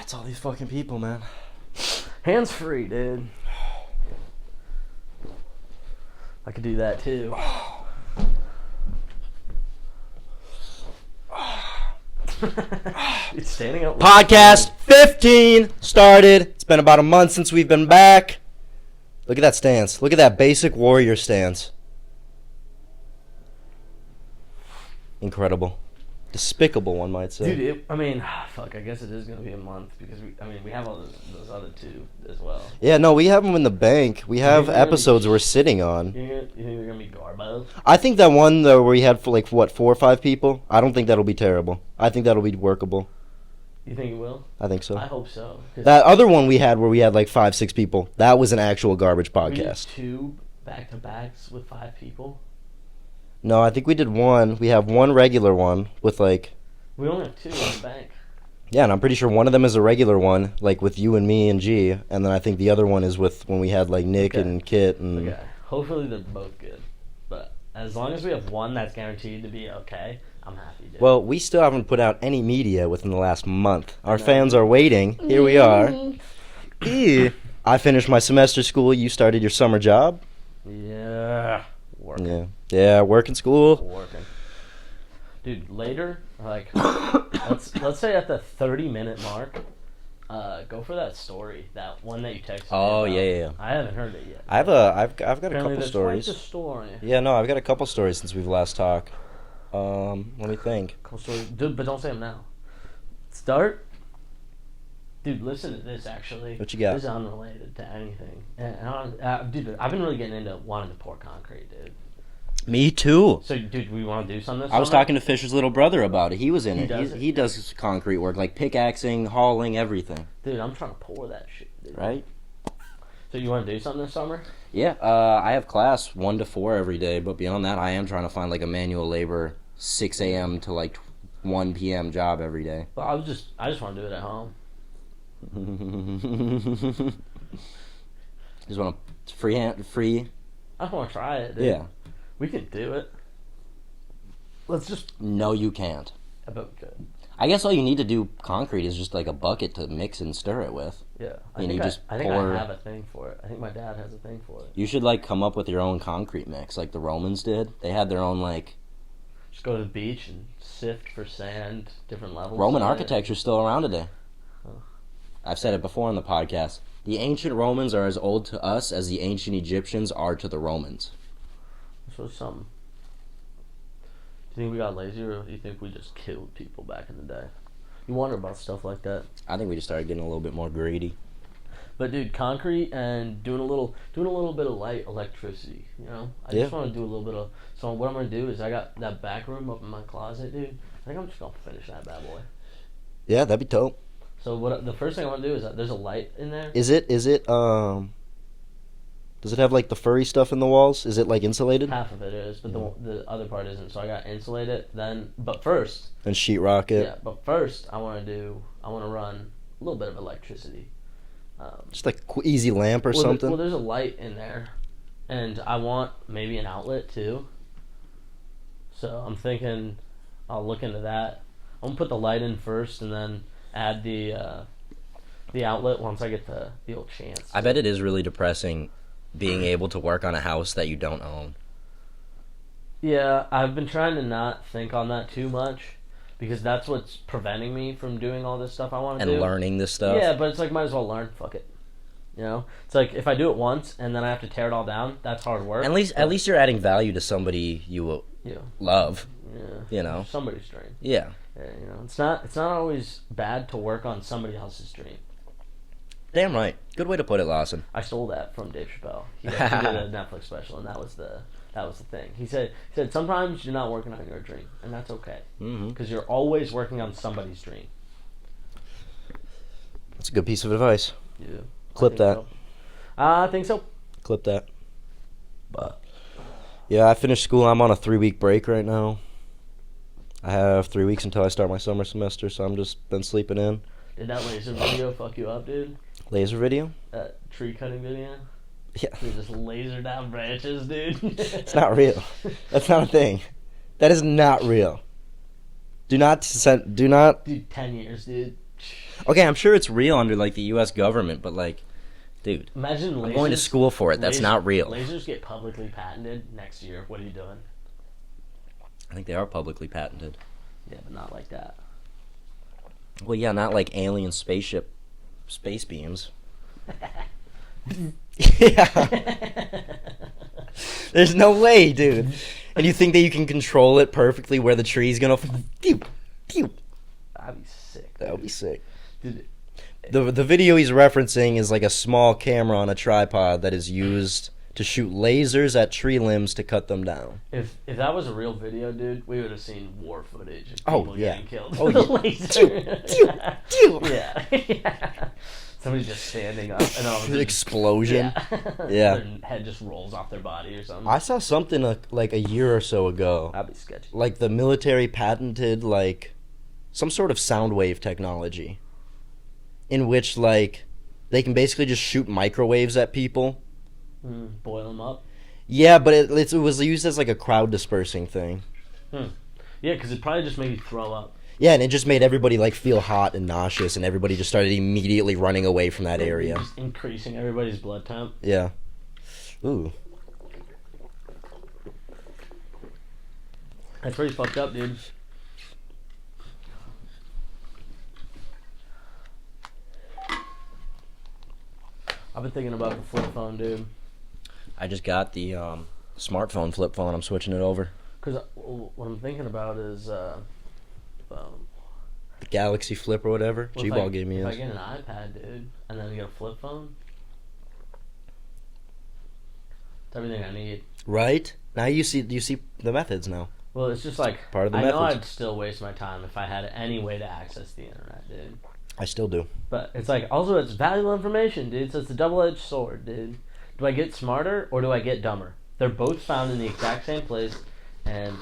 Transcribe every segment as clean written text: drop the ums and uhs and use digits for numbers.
It's all these fucking people, man. Hands free, dude. I could do that too. It's standing up. Podcast 15 started. It's been about a month since we've been back. Look at that stance. Look at that basic warrior stance. Incredible. Despicable, one might say. Dude, fuck, I guess it is going to be a month because we have all those other two as well. Yeah, no, we have them in the bank. We have episodes we're sitting on. You think they're going to be garbo? I think that one, though, where we had, 4 or 5 people, I don't think that'll be terrible. I think that'll be workable. You think it will? I think so. I hope so. That other one we had where we had 5, 6 people, that was an actual garbage podcast. We did 2 back-to-backs with 5 people? No, I think we did one. We have one regular one with We only have 2 in the bank. Yeah, and I'm pretty sure one of them is a regular one, with you and me and G, and then I think the other one is with when we had Nick and Kit and. Okay. Hopefully they're both good, but as long as we have one that's guaranteed to be okay, I'm happy. Dude. Well, we still haven't put out any media within the last month. Our fans are waiting. Here we are. I finished my semester school. You started your summer job. Yeah. Working. Yeah, working school. Working. Dude, later, let's say at the 30-minute mark, go for that story, that one that you texted me Oh, about. yeah. I haven't heard it yet. I've got a Apparently couple stories. Quite the story. Yeah, no, I've got a couple stories since we've last talked. Let me think. Cool story. Dude, but don't say them now. Start. Dude, listen to this, actually. What you got? This is unrelated to anything. Dude, I've been really getting into wanting to pour concrete, dude. Me too. So, dude, we want to do something this I was summer? talking to Fisher's little brother about it. He was in He it. does it? He does concrete work, pickaxing, hauling, everything. Dude, I'm trying to pour that shit, dude. Right? So you want to do something this summer? Yeah, I have class 1 to 4 every day, but beyond that, I am trying to find a manual labor 6 a.m. to 1 p.m. job every day. Well, I just want to do it at home. Just want to free. I just want to try it, dude. Yeah. We can do it. Let's just. No, you can't. About good. I guess all you need to do concrete is just a bucket to mix and stir it with. Yeah. I think I have a thing for it. I think my dad has a thing for it. You should come up with your own concrete mix like the Romans did. They had their own Just go to the beach and sift for sand, different levels. Roman architecture's still around today. Oh. I've said it before on the podcast. The ancient Romans are as old to us as the ancient Egyptians are to the Romans. So something. Do you think we got lazy, or do you think we just killed people back in the day? You wonder about stuff like that. I think we just started getting a little bit more greedy. But dude, concrete and doing a little bit of light electricity. I just want to do a little bit of. So what I'm gonna do is I got that back room up in my closet, dude. I think I'm just gonna finish that bad boy. Yeah, that'd be dope. So the first thing I want to do is there's a light in there. Is it does it have the furry stuff in the walls? Is it insulated? Half of it is, but the other part isn't. So I got insulate it. But first. And sheetrock it. Yeah, but first I want to run a little bit of electricity. Just easy lamp or something. Well, there's a light in there, and I want maybe an outlet too. So I'm thinking I'll look into that. I'm gonna put the light in first, and then add the outlet once I get the old chance. I bet it is really depressing being able to work on a house that you don't own. Yeah, I've been trying to not think on that too much because that's what's preventing me from doing all this stuff I want to do. And learning this stuff. Yeah, but it's might as well learn. Fuck it. It's if I do it once and then I have to tear it all down, that's hard work. At least you're adding value to somebody you love. Yeah. Somebody's dream. Yeah. It's not always bad to work on somebody else's dream. Damn right. Good way to put it, Lawson. I stole that from Dave Chappelle. He did a Netflix special, and that was the thing. He said sometimes you're not working on your dream, and that's okay because you're always working on somebody's dream. That's a good piece of advice. Yeah. Clip that. So. I think so. Clip that. But yeah, I finished school. I'm on a 3-week break right now. I have 3 weeks until I start my summer semester, so I'm just been sleeping in. Did that laser video fuck you up, dude? Laser video? That tree cutting video? Yeah. You just laser down branches, dude. It's not real. That's not a thing. That is not real. Do not send. Do not. Dude, 10 years, dude. Okay, I'm sure it's real under like the U.S. government, but like, dude, Imagine lasers. I'm going to school for it. That's not real. Lasers get publicly patented next year. What are you doing? I think they are publicly patented. Yeah, but not like that. Well, yeah, not like alien spaceship space beams. Yeah. There's no way, dude. And you think that you can control it perfectly where the tree's gonna... That'd be sick. That would be sick. Dude, The video he's referencing is like a small camera on a tripod that is used to shoot lasers at tree limbs to cut them down. if that was a real video, dude, we would have seen war footage of Oh, people yeah. getting killed Oh, with a yeah. laser. Yeah. Yeah. Somebody just standing up and all of a sudden- Explosion. Yeah. Yeah. Their head just rolls off their body or something. I saw something like a year or so ago. That'd be sketchy. Like the military patented like some sort of sound wave technology in which like they can basically just shoot microwaves at people. Boil them up. Yeah, but it was used as like a crowd dispersing thing. Yeah, because it probably just made you throw up. Yeah, and it just made everybody like feel hot and nauseous, and everybody just started immediately running away from that area. Just increasing everybody's blood temp. Yeah. Ooh. That's pretty fucked up, dude. I've been thinking about the flip phone, dude. I just got the smartphone flip phone. I'm switching it over. Because what I'm thinking about is, The Galaxy Flip or whatever. well, G-Ball gave me if I his. get an iPad, dude, and then I get a flip phone, it's everything I need. Right? Now you see the methods now. Well, it's just like, Part of the I know methods. I'd still waste my time if I had any way to access the internet, dude. I still do. But it's like, also it's valuable information, dude. So it's a double-edged sword, dude. Do I get smarter or do I get dumber? They're both found in the exact same place, and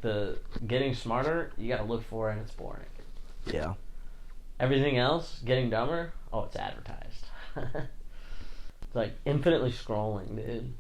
the getting smarter, you gotta look for and it's boring. Yeah. Everything else, getting dumber, oh, it's advertised. It's like infinitely scrolling, dude.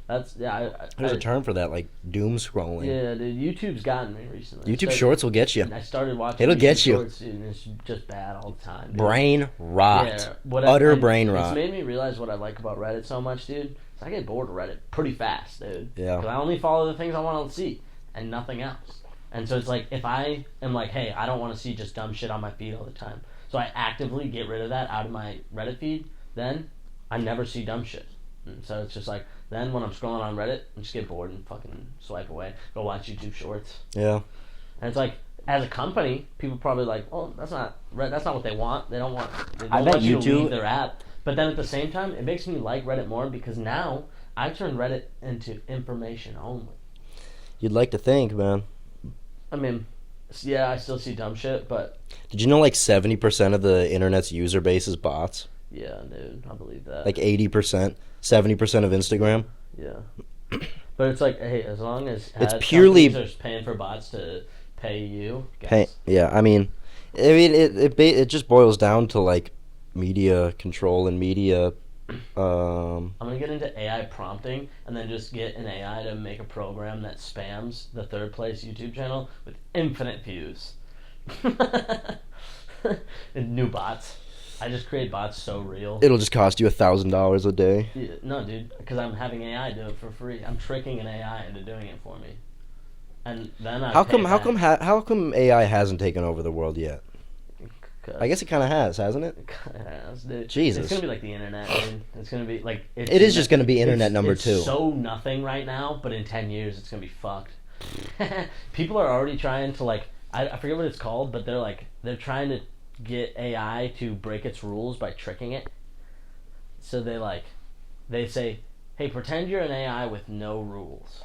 That's, yeah. There's a term for that, like doom scrolling. Yeah, dude. YouTube's gotten me recently. YouTube Shorts will get you. I started watching It'll YouTube get you. Shorts, dude, and it's just bad all the time, dude. Brain rot. Yeah, Utter brain rot. It's made me realize what I like about Reddit so much, dude. Is I get bored of Reddit pretty fast, dude. Yeah. Because I only follow the things I want to see and nothing else. And so it's like, if I am like, hey, I don't want to see just dumb shit on my feed all the time, so I actively get rid of that out of my Reddit feed, then I never see dumb shit. And so it's just like, then when I'm scrolling on Reddit, I just get bored and fucking swipe away. Go watch YouTube Shorts. Yeah. And it's like, as a company, people probably like, oh, that's not what they want. They don't want. They I don't bet want you to YouTube- leave their app. But then at the same time, it makes me like Reddit more because now I turn Reddit into information only. You'd like to think, man. I mean, yeah, I still see dumb shit, but Did you know like 70% of the internet's user base is bots? yeah, dude, I believe that. Like 80%, 70% of Instagram. Yeah. But it's like, hey, as long as It's purely- companies are paying for bots to pay you, Hey, yeah, I mean it just boils down to like media control and media. I'm gonna get into AI prompting and then just get an AI to make a program that spams the third place YouTube channel with infinite views. And new bots. I just create bots so real. It'll just cost you $1,000 a day. Yeah, no, dude, because I'm having AI do it for free. I'm tricking an AI into doing it for me, and then I How pay come? back. How come AI hasn't taken over the world yet? 'Cause I guess it kind of has, hasn't it? Yes, dude. Jesus. It's gonna be like the internet, dude. It's gonna be like It is just gonna be internet it's- number it's 2. So nothing right now, but in 10 years it's gonna be fucked. People are already trying to like I forget what it's called, but they're trying to get AI to break its rules by tricking it. So they say, hey, pretend you're an AI with no rules,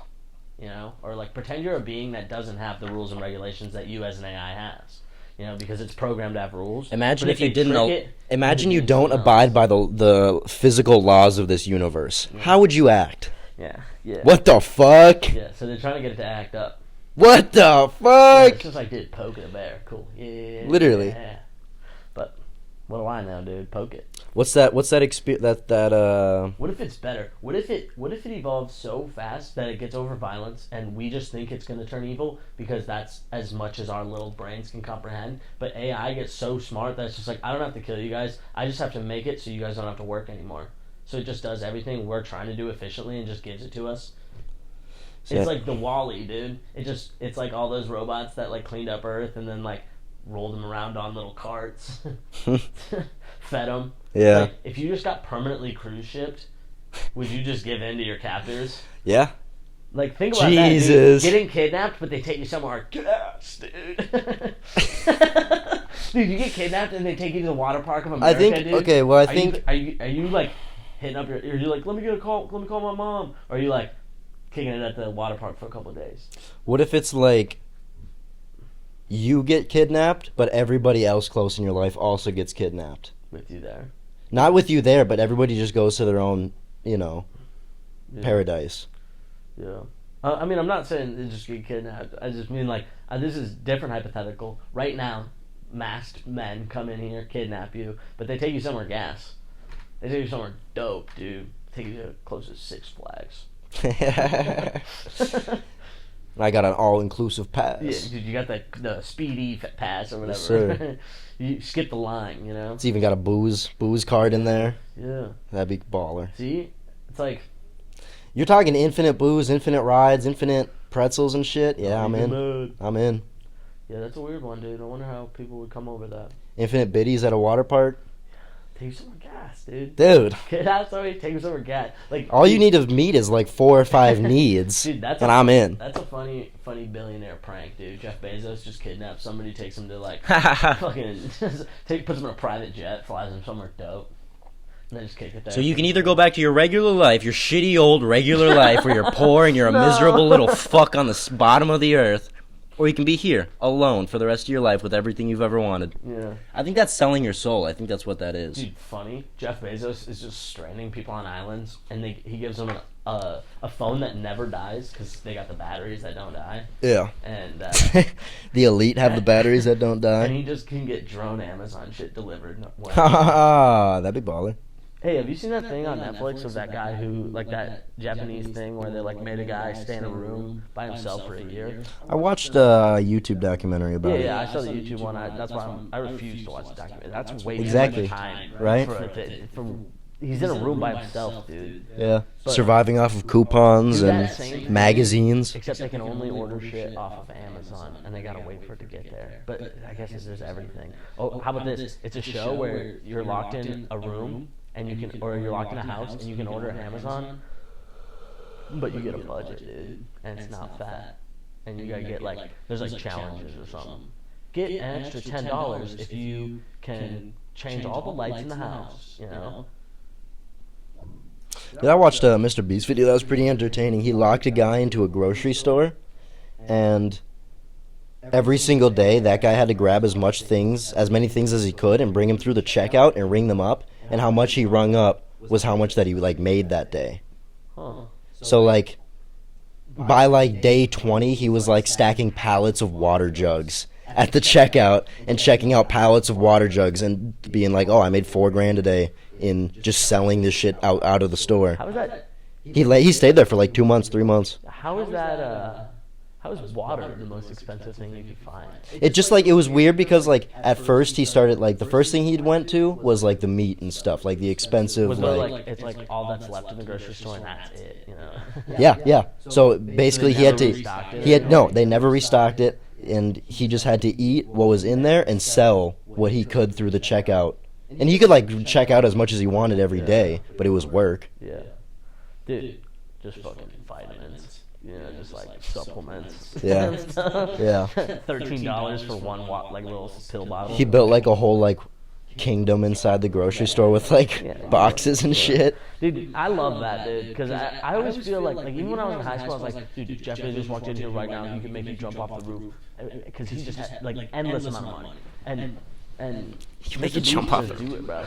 you know, or like pretend you're a being that doesn't have the rules and regulations that you as an AI has. You know, because it's programmed to have rules. Imagine But if you they didn't trick know. it, Imagine it'll you be don't something abide else. by the physical laws of this universe. How would you act? Yeah. What the fuck? Yeah, so they're trying to get it to act up. What the Yeah, fuck? it's just like, dude, poke a bear. Cool. Yeah. Literally. Yeah. But what do I know, dude? Poke it. What's that experience? What if it's better? What if it evolves so fast that it gets over violence, and we just think it's going to turn evil because that's as much as our little brains can comprehend? But AI gets so smart that it's just like, I don't have to kill you guys. I just have to make it so you guys don't have to work anymore. So it just does everything we're trying to do efficiently and just gives it to us. It's like the Wall-E, dude. It's like all those robots that like cleaned up Earth and then like rolled them around on little carts, fed them. Yeah. Like, if you just got permanently cruise shipped, would you just give in to your captors? Yeah. Like, think about Jesus. that, dude. Getting kidnapped, but they take you somewhere. Yes, dude. Dude, you get kidnapped and they take you to the water park of America, dude. Okay, well, Are you like hitting up your? Are you like, let me call my mom? Or are you like kicking it at the water park for a couple of days? What if it's like you get kidnapped, but everybody else close in your life also gets kidnapped? With you there. Not with you there, but everybody just goes to their own, paradise. Yeah. I mean, I'm not saying they just get kidnapped. I just mean, like, this is different hypothetical. Right now, masked men come in here, kidnap you, but they take you somewhere gas. They take you somewhere dope, dude. Take you to close to Six Flags. I got an all-inclusive pass. Yeah, dude, you got the speedy pass or whatever. Yes, sir. You skip the line, you know? It's even got a booze card in there. Yeah. That'd be baller. See? It's like... You're talking infinite booze, infinite rides, infinite pretzels and shit? Yeah, I'm in. Mode. I'm in. Yeah, that's a weird one, dude. I wonder how people would come over that. Infinite biddies at a water park? Take you somewhere gas, dude. Dude. That's why take you somewhere gas. Like, all you need to meet is like 4 or 5 needs, dude, I'm in. That's a funny billionaire prank, dude. Jeff Bezos just kidnaps somebody, takes him to like fucking puts him in a private jet, flies him somewhere dope, and then just kick it there. So you can either go back to your regular life, your shitty old regular life, where you're poor and you're a miserable little fuck on the bottom of the earth, or you can be here alone for the rest of your life with everything you've ever wanted. Yeah. I think that's selling your soul. I think that's what that is. Dude, funny. Jeff Bezos is just stranding people on islands, and he gives them a phone that never dies because they got the batteries that don't die. Yeah. And the elite have the batteries that don't die. And he just can get drone Amazon shit delivered. That'd be baller. Hey, have you seen that thing on Netflix of that guy who, like that Japanese thing where they like made a guy stay in a room by himself for a year? I watched a YouTube documentary about it. Yeah, I saw the YouTube one. That's why I refuse to watch the documentary. That's way too much time. Right? He's in a room by himself, dude. Yeah, surviving off of coupons and magazines. Except they can only order shit off of Amazon, and they gotta wait for it to get there. But I guess there's everything. Oh, how about this? It's a show where you're locked in a room. And you can, or you're locked in a house, and you can order Amazon, but you get a budget, dude, and it's not fat, and you gotta get like, there's like challenges or something. Get an extra $10 if you can change all the lights in the house, you know. I watched a Mr. Beast video that was pretty entertaining. He locked a guy into a grocery store, and every single day that guy had to grab as many things as he could, and bring him through the checkout and ring them up. And how much he rung up was how much that he like made that day. Huh. So like by like day 20, he was like stacking pallets of water jugs at the checkout and checking out pallets of water jugs and being like, "Oh, I made $4,000 a day in just selling this shit out of the store." How is that? He stayed there for like 2 months, 3 months. How is that? How is water the most expensive thing you could find? It just like, it was weird because like at first he started like, the first thing he went to was like the meat and stuff, like the expensive Was like it's like all that's left in the grocery store and that's it, you know? Yeah. So basically they never restocked it, and he just had to eat what was in there and sell what he could through the checkout. And he could like check out as much as he wanted every day, but it was work. Yeah. Dude, just fucking vitamins. You know, just like supplements. Yeah. Yeah. $13 for one like little pill bottle. He built like a whole like kingdom inside the grocery store with like boxes and shit. Dude, I love that, dude, because I always feel like even when I was in high school, I was like, dude, if Jeff Bezos walked in here right now, he could make you jump off the roof, because he just had like endless amount of money, and he can make you jump off the roof. Do it, bro.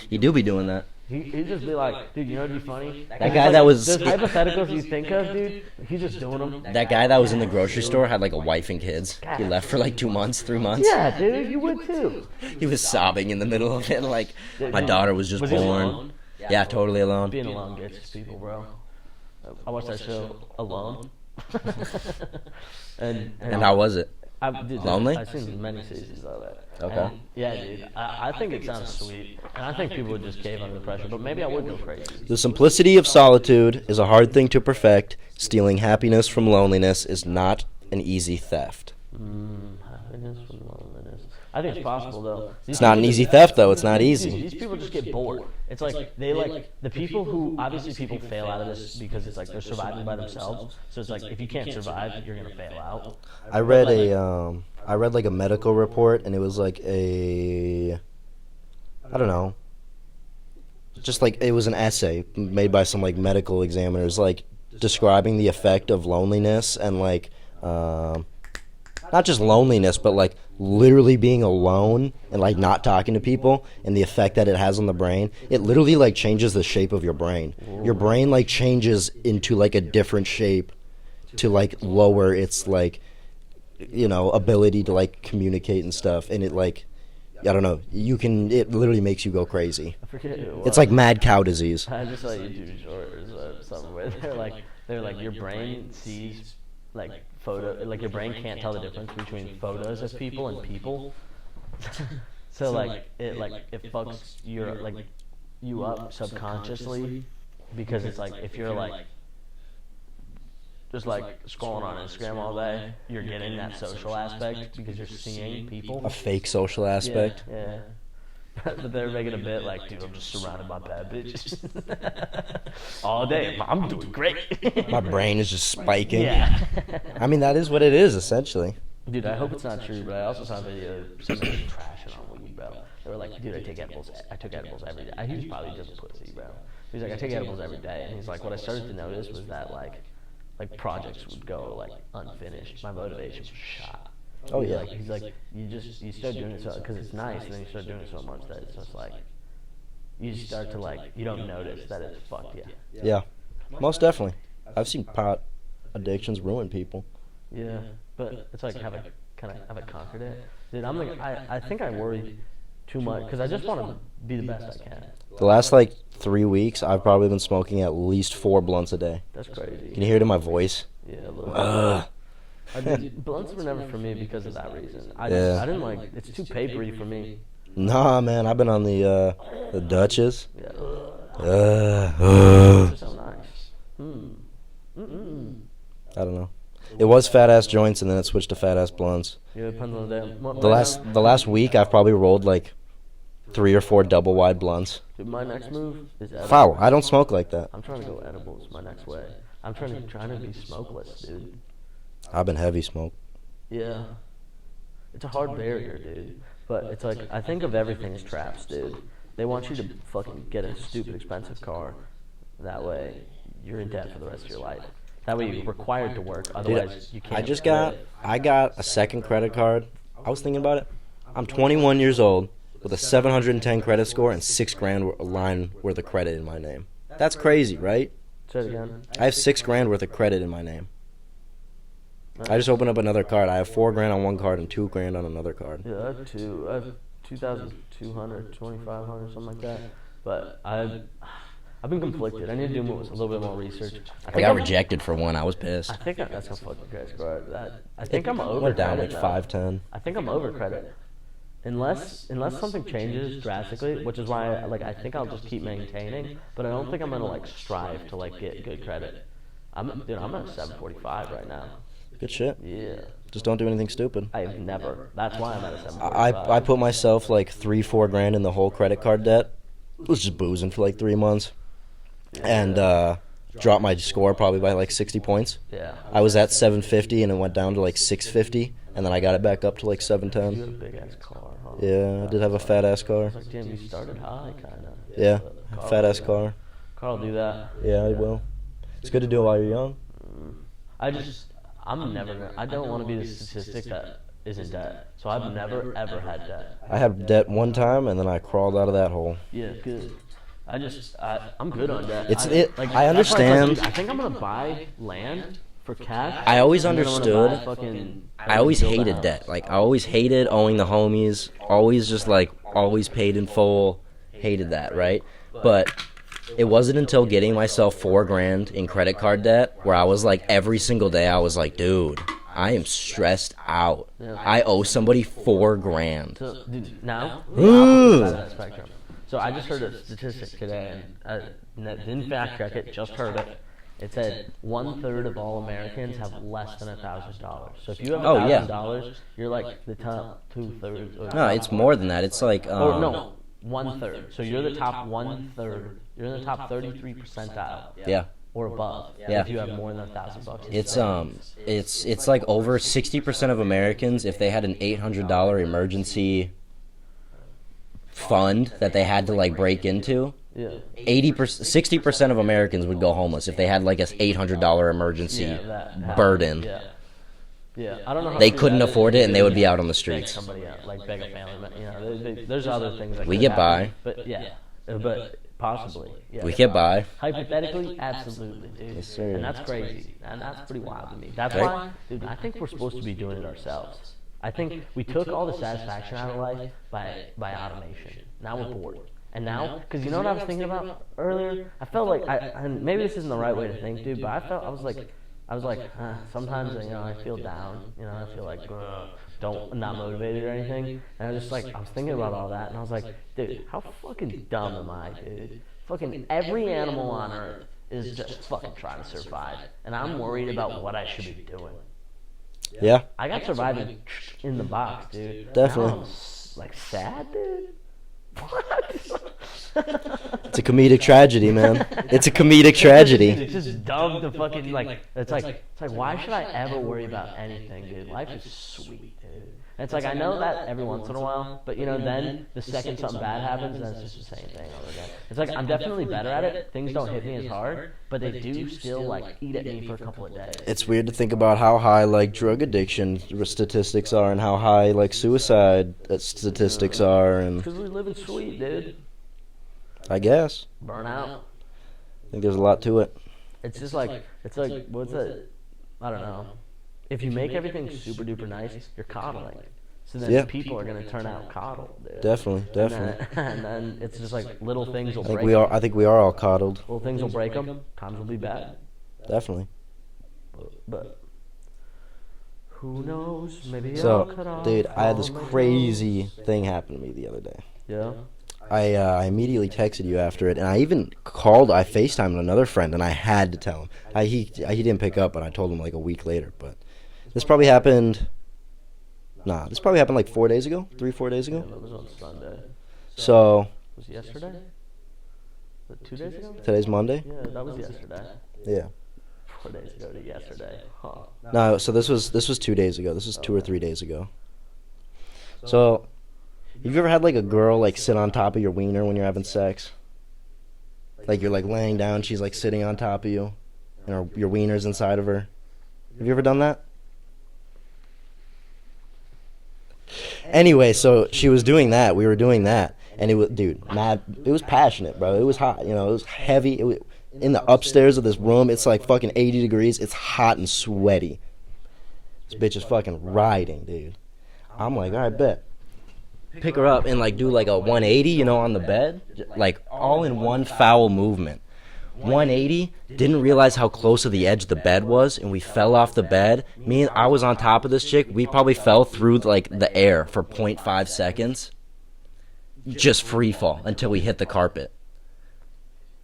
He do be doing that. He'd just be like, dude, you know what'd be funny? That guy that was Those hypotheticals you think of, dude, he's just doing them. that guy that was in the grocery store had like a wife and kids. He left for like 2 months, 3 months. Yeah, dude, you would too. He was sobbing in the middle of it, like my daughter was just Was he born. alone? Yeah, totally alone. Being alone gets people, bro. I watched that show alone. and And how was it? dude, Lonely? I've seen many seasons of it. Okay. And, yeah, dude. I think it sounds sweet, and I think people would just cave under the pressure. But maybe I would go crazy. The simplicity of solitude is a hard thing to perfect. Stealing happiness from loneliness is not an easy theft. Happiness from loneliness. I think it's possible though. It's not an easy theft, though. It's not Dude, easy. these people just get bored. It's like they like the people who obviously people fail out of this because it's like they're surviving by themselves. So it's like if you can't survive, you're gonna fail out. I read like a medical report, and it was like I don't know, just like it was an essay made by some like medical examiners, like describing the effect of loneliness and like not just loneliness, but like literally being alone and like not talking to people and the effect that it has on the brain. It literally like changes the shape of your brain. Your brain like changes into like a different shape to like lower its like, you know, ability to like communicate and stuff. And it like, I don't know, it literally makes you go crazy. I forget who it was. It's like mad cow disease. I just saw YouTube shorts or something where they're like your brain sees like your brain can't tell the difference between photos of people and people. So like it fucks your like you up subconsciously because it's like if you're like just like scrolling on Instagram all day, you're getting that social aspect because you're seeing people. A fake social aspect. Yeah. But they're making a bit like, dude, I'm just surrounded by bad bitches all day. I'm doing great. My brain is just spiking. Yeah. I mean, that is what it is, essentially. Dude, I hope it's not true, but I also saw a video of somebody trashing on weed, bro. They were like, dude, I took edibles every day. He was probably just a pussy, bro. He's like, I take edibles every day. And he's like, what I started to notice was that, like projects would go, like, unfinished. My motivation was shot. Oh, yeah. Like, he's like, you start doing it so, because it's nice, and then you start doing it so much that it's just like, you start to, like, you don't notice that it's fucked you. Yeah, most definitely. I've seen pot addictions ruin people. Yeah, but it's like, have I conquered it? Dude, I'm like, I think I worry too much, because I just want to be the best I can. The last, like, 3 weeks, I've probably been smoking at least 4 blunts a day. That's crazy. Can you hear it in my voice? Yeah, a little bit. Ugh. Blunts were never for me because of that reason. I didn't like, it's too papery for me. Nah, man, I've been on the Dutchess. Yeah. Ugh. So nice. I don't know. It was fat ass joints, and then it switched to fat ass blunts. Yeah, it depends on the day. The last week, I've probably rolled like 3 or 4 double wide blunts. Dude, my next move is edibles. Foul. I don't smoke like that. I'm trying to go edibles my next way. I'm trying to be smokeless, dude. I've been heavy smoke. Yeah. It's a hard barrier, dude. But it's like, I think of everything as traps, dude. They want you to fucking get a stupid expensive car. That way, you're in debt for the rest of your life. That way, you're required to work. Otherwise, you can't. I got a second credit card. I was thinking about it. I'm 21 years old with a 710 credit score and $6,000 line worth of credit in my name. That's crazy, right? Say it again. I have $6,000 worth of credit in my name. I just opened up another card. I have $4,000 on one card and $2,000 on another card. Yeah, I have two. I have 2,200, 2,500, something like that. But I've been conflicted. I need to do a little bit more research. I got rejected for one. I was pissed. I think that's gonna fuck the credit score. I think I'm over Went down credit like now. 510. I think I'm over credit. Unless something changes drastically, which is why I think I'll just keep maintaining. But I don't think I'm gonna like strive to like get good credit. I'm at a 745 right now. Good shit. Yeah. Just don't do anything stupid. I've never. That's why I'm at a 745. I put myself like $3-4 in the whole credit card debt. Was just boozing for like 3 months, and dropped my score probably by like 60 points. Yeah. I was at 750 and it went down to like 650, and then I got it back up to like You had a 710. big ass car, huh? Yeah, I did have a fat ass car. It's like, damn, you started high, kind of. Yeah, fat ass car. Carl, do that. Yeah, I will. It's good to do it while you're young. I don't want to be the statistic that is in debt. So I've never, ever had debt. I had debt one time, and then I crawled out of that hole. Yeah, good. I'm good on that. I understand. I think I'm gonna buy land for cash. I always and then I'm gonna understood. buy fucking- I always build a hated house. debt. Like, I always hated owing the homies. Always just, like, always paid in full. Hated that, right? But it wasn't until getting myself $4,000 in credit card debt where I was like, every single day, I was like, dude, I am stressed out. I owe somebody $4,000. So, dude, now, Ugh. the opposite side of that spectrum. So I just heard a statistic today, and didn't fact check it, just heard it. It said 1/3 of all Americans have less than $1,000. So if you have Oh, yeah. $1,000, you're like the top 2/3. Or No, it's more than that. It's like, Or no, 1/3. So you're the top 1/3. You're in the top 33 percentile yeah. or above. Yeah. If you have more than $1,000. It's like over 60% of Americans, if they had an $800 emergency fund that they had to like break into, Yeah. 60% of Americans would go homeless if they had like a $800 emergency that burden. Yeah. Yeah. I don't know. How They to do couldn't that. afford it, and they would be out on the Beg streets. somebody out, like beg a family member. You know, there's other things that We could get happen, by. but yeah, but possibly. Yeah. We get by. Hypothetically, absolutely, dude. Yes, sir. And that's crazy. And that's pretty wild to me. That's Right. why, dude, I think we're supposed to be doing it ourselves. I think we took all the satisfaction out of life by automation. Now we're bored. And now, because you know what I was thinking about earlier? I felt like, and maybe this isn't the right way to think, dude, but I was like, sometimes, you know, I feel down. You know, I feel like, not motivated or anything. And I was just like, I was thinking about all that, and I was like, dude, how fucking dumb am I, dude? Fucking every animal on Earth is just fucking trying to survive, and I'm worried about what I should be doing. Yeah, I got surviving in the box, dude. Definitely. Now I'm, like, sad, dude. What? it's a comedic tragedy, man. It's a comedic tragedy. It's just dumb to fucking like. It's like why should I ever worry about anything, dude? Life is sweet, dude. And it's like I know that every once in a while, but you know, then the second something bad happens, then it's just the same thing over again. It's like I'm definitely better at it. Things don't hit me as hard, but they do still like eat at me for a couple of days. It's weird to think about how high like drug addiction statistics are and how high like suicide statistics are, and Because we live in sweet, dude. I guess Burnout. I think there's a lot to it. It's just like what's it? I don't know. If you make everything super duper nice, you're coddling. So then Yeah. people are gonna turn out coddled, dude. Definitely, definitely. And then it's just like little things will I think break. we are. I think we are all coddled. Little things will break them. Times will be bad. Definitely. But who knows? Maybe I'll So, cut off dude, I had this all my crazy toes. thing happen to me the other day. Yeah. I immediately texted you after it, and I even called. I FaceTimed another friend, and I had to tell him. He didn't pick up, and I told him like a week later. But this probably happened. Nah, this probably happened like 4 days ago, 3-4 days Yeah, ago. that was on Sunday. So Was it yesterday? Was it 2 days ago? today's Monday. Yeah, that was yesterday. Yeah. 4 days ago to yesterday. Huh. No, so this was 2 days ago. This was 2 or 3 days ago. So, have you ever had like a girl like sit on top of your wiener when you're having sex? Like you're like laying down, she's like sitting on top of you, and your wiener's inside of her. Have you ever done that? Anyway, so she was doing that. We were doing that, and it was, dude, mad. It was passionate, bro. It was hot. You know, it was heavy. It was in the upstairs of this room. It's like fucking 80 degrees. It's hot and sweaty. This bitch is fucking riding, dude. I'm like, all right, bet. Pick her up and like do like a 180, you know, on the bed, like all in one foul movement. 180, didn't realize how close to the edge the bed was, and we fell off the bed. I was on top of this chick. We probably fell through like the air for 0.5 seconds. Just free fall until we hit the carpet.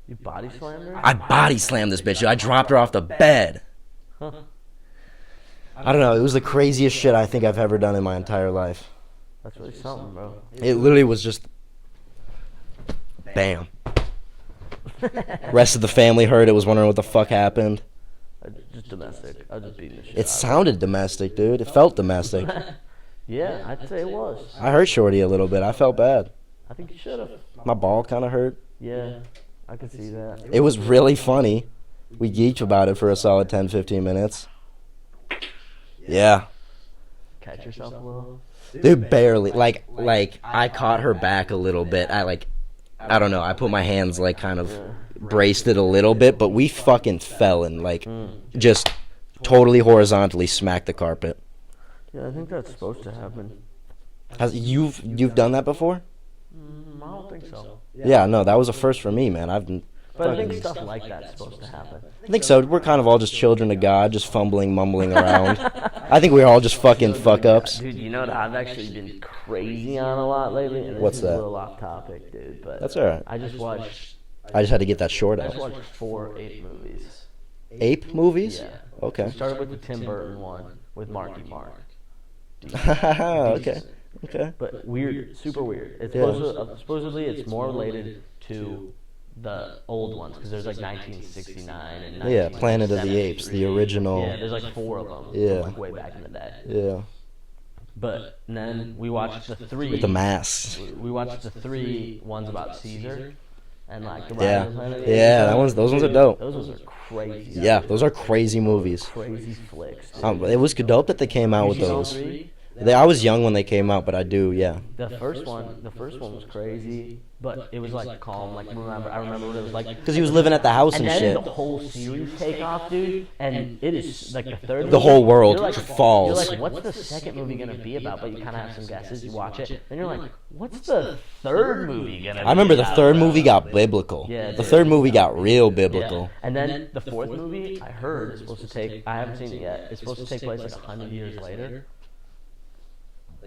You body slammed her? I body slammed this bitch. I dropped her off the bed. Huh. I don't know. It was the craziest shit I think I've ever done in my entire life. That's really something, bro. It literally was just bam. Rest of the family heard it, was wondering what the fuck happened. Just domestic. I was just beating the shit It out of sounded domestic, dude. It felt domestic. her. Yeah, I'd say it was. I hurt Shorty a little bit. I felt bad. I think you should have. My ball kind of hurt. Yeah, I could see that. It was really funny. We geeked about it for a solid 10-15 minutes. Yeah. Catch yourself a little. Dude, barely. Like I caught her back a little bit. I don't know. I put my hands like kind of braced it a little bit, but we fucking fell and like just totally horizontally smacked the carpet. Yeah, I think that's supposed to happen. You've done that before? I don't think so. Yeah, no, that was a first for me, man. But I think stuff like that's supposed to happen. I think so. We're kind of all just children of God, just fumbling, mumbling around. I think we're all just fucking fuck ups. Dude, you know what I've actually been crazy on a lot lately? And this What's is that? a little off topic, dude. But That's alright. I just watched Had to get that short out. 4 ape movies. Ape movies? Yeah. Okay. We started with the Tim Burton one with Marky Mark. Okay. Okay. But weird, super weird. It's supposedly it's more related to the old ones because there's like 1969 and Yeah, Planet of the Apes, the original. Yeah, there's like 4 of them. Yeah. Like way back in the day. Yeah. But then we watched the 3. With the masks. We watched the 3 ones about Caesar and like the Yeah. Rise of the Planet of the Apes. Yeah, those ones are dope. Those ones are crazy. Yeah, those are crazy movies. Crazy flicks. It was dope that they came out with You seen all those. 3? I was young when they came out, but I do, yeah. The first one was crazy, but it was like calm. Like I remember what it was like. Because he was living at the house and then shit. the whole series take off, dude, and it is like the third. The whole movie, world you're like, falls. You're like, what's the second movie gonna be about? But you kind of have some guesses. You watch it, and you're like, what's the third movie gonna be? I remember the about? third movie got biblical. Yeah, The third movie got real biblical. Yeah. And then the fourth movie, I heard, is supposed to take. I haven't seen it yet. It's supposed to take place like 100 years later.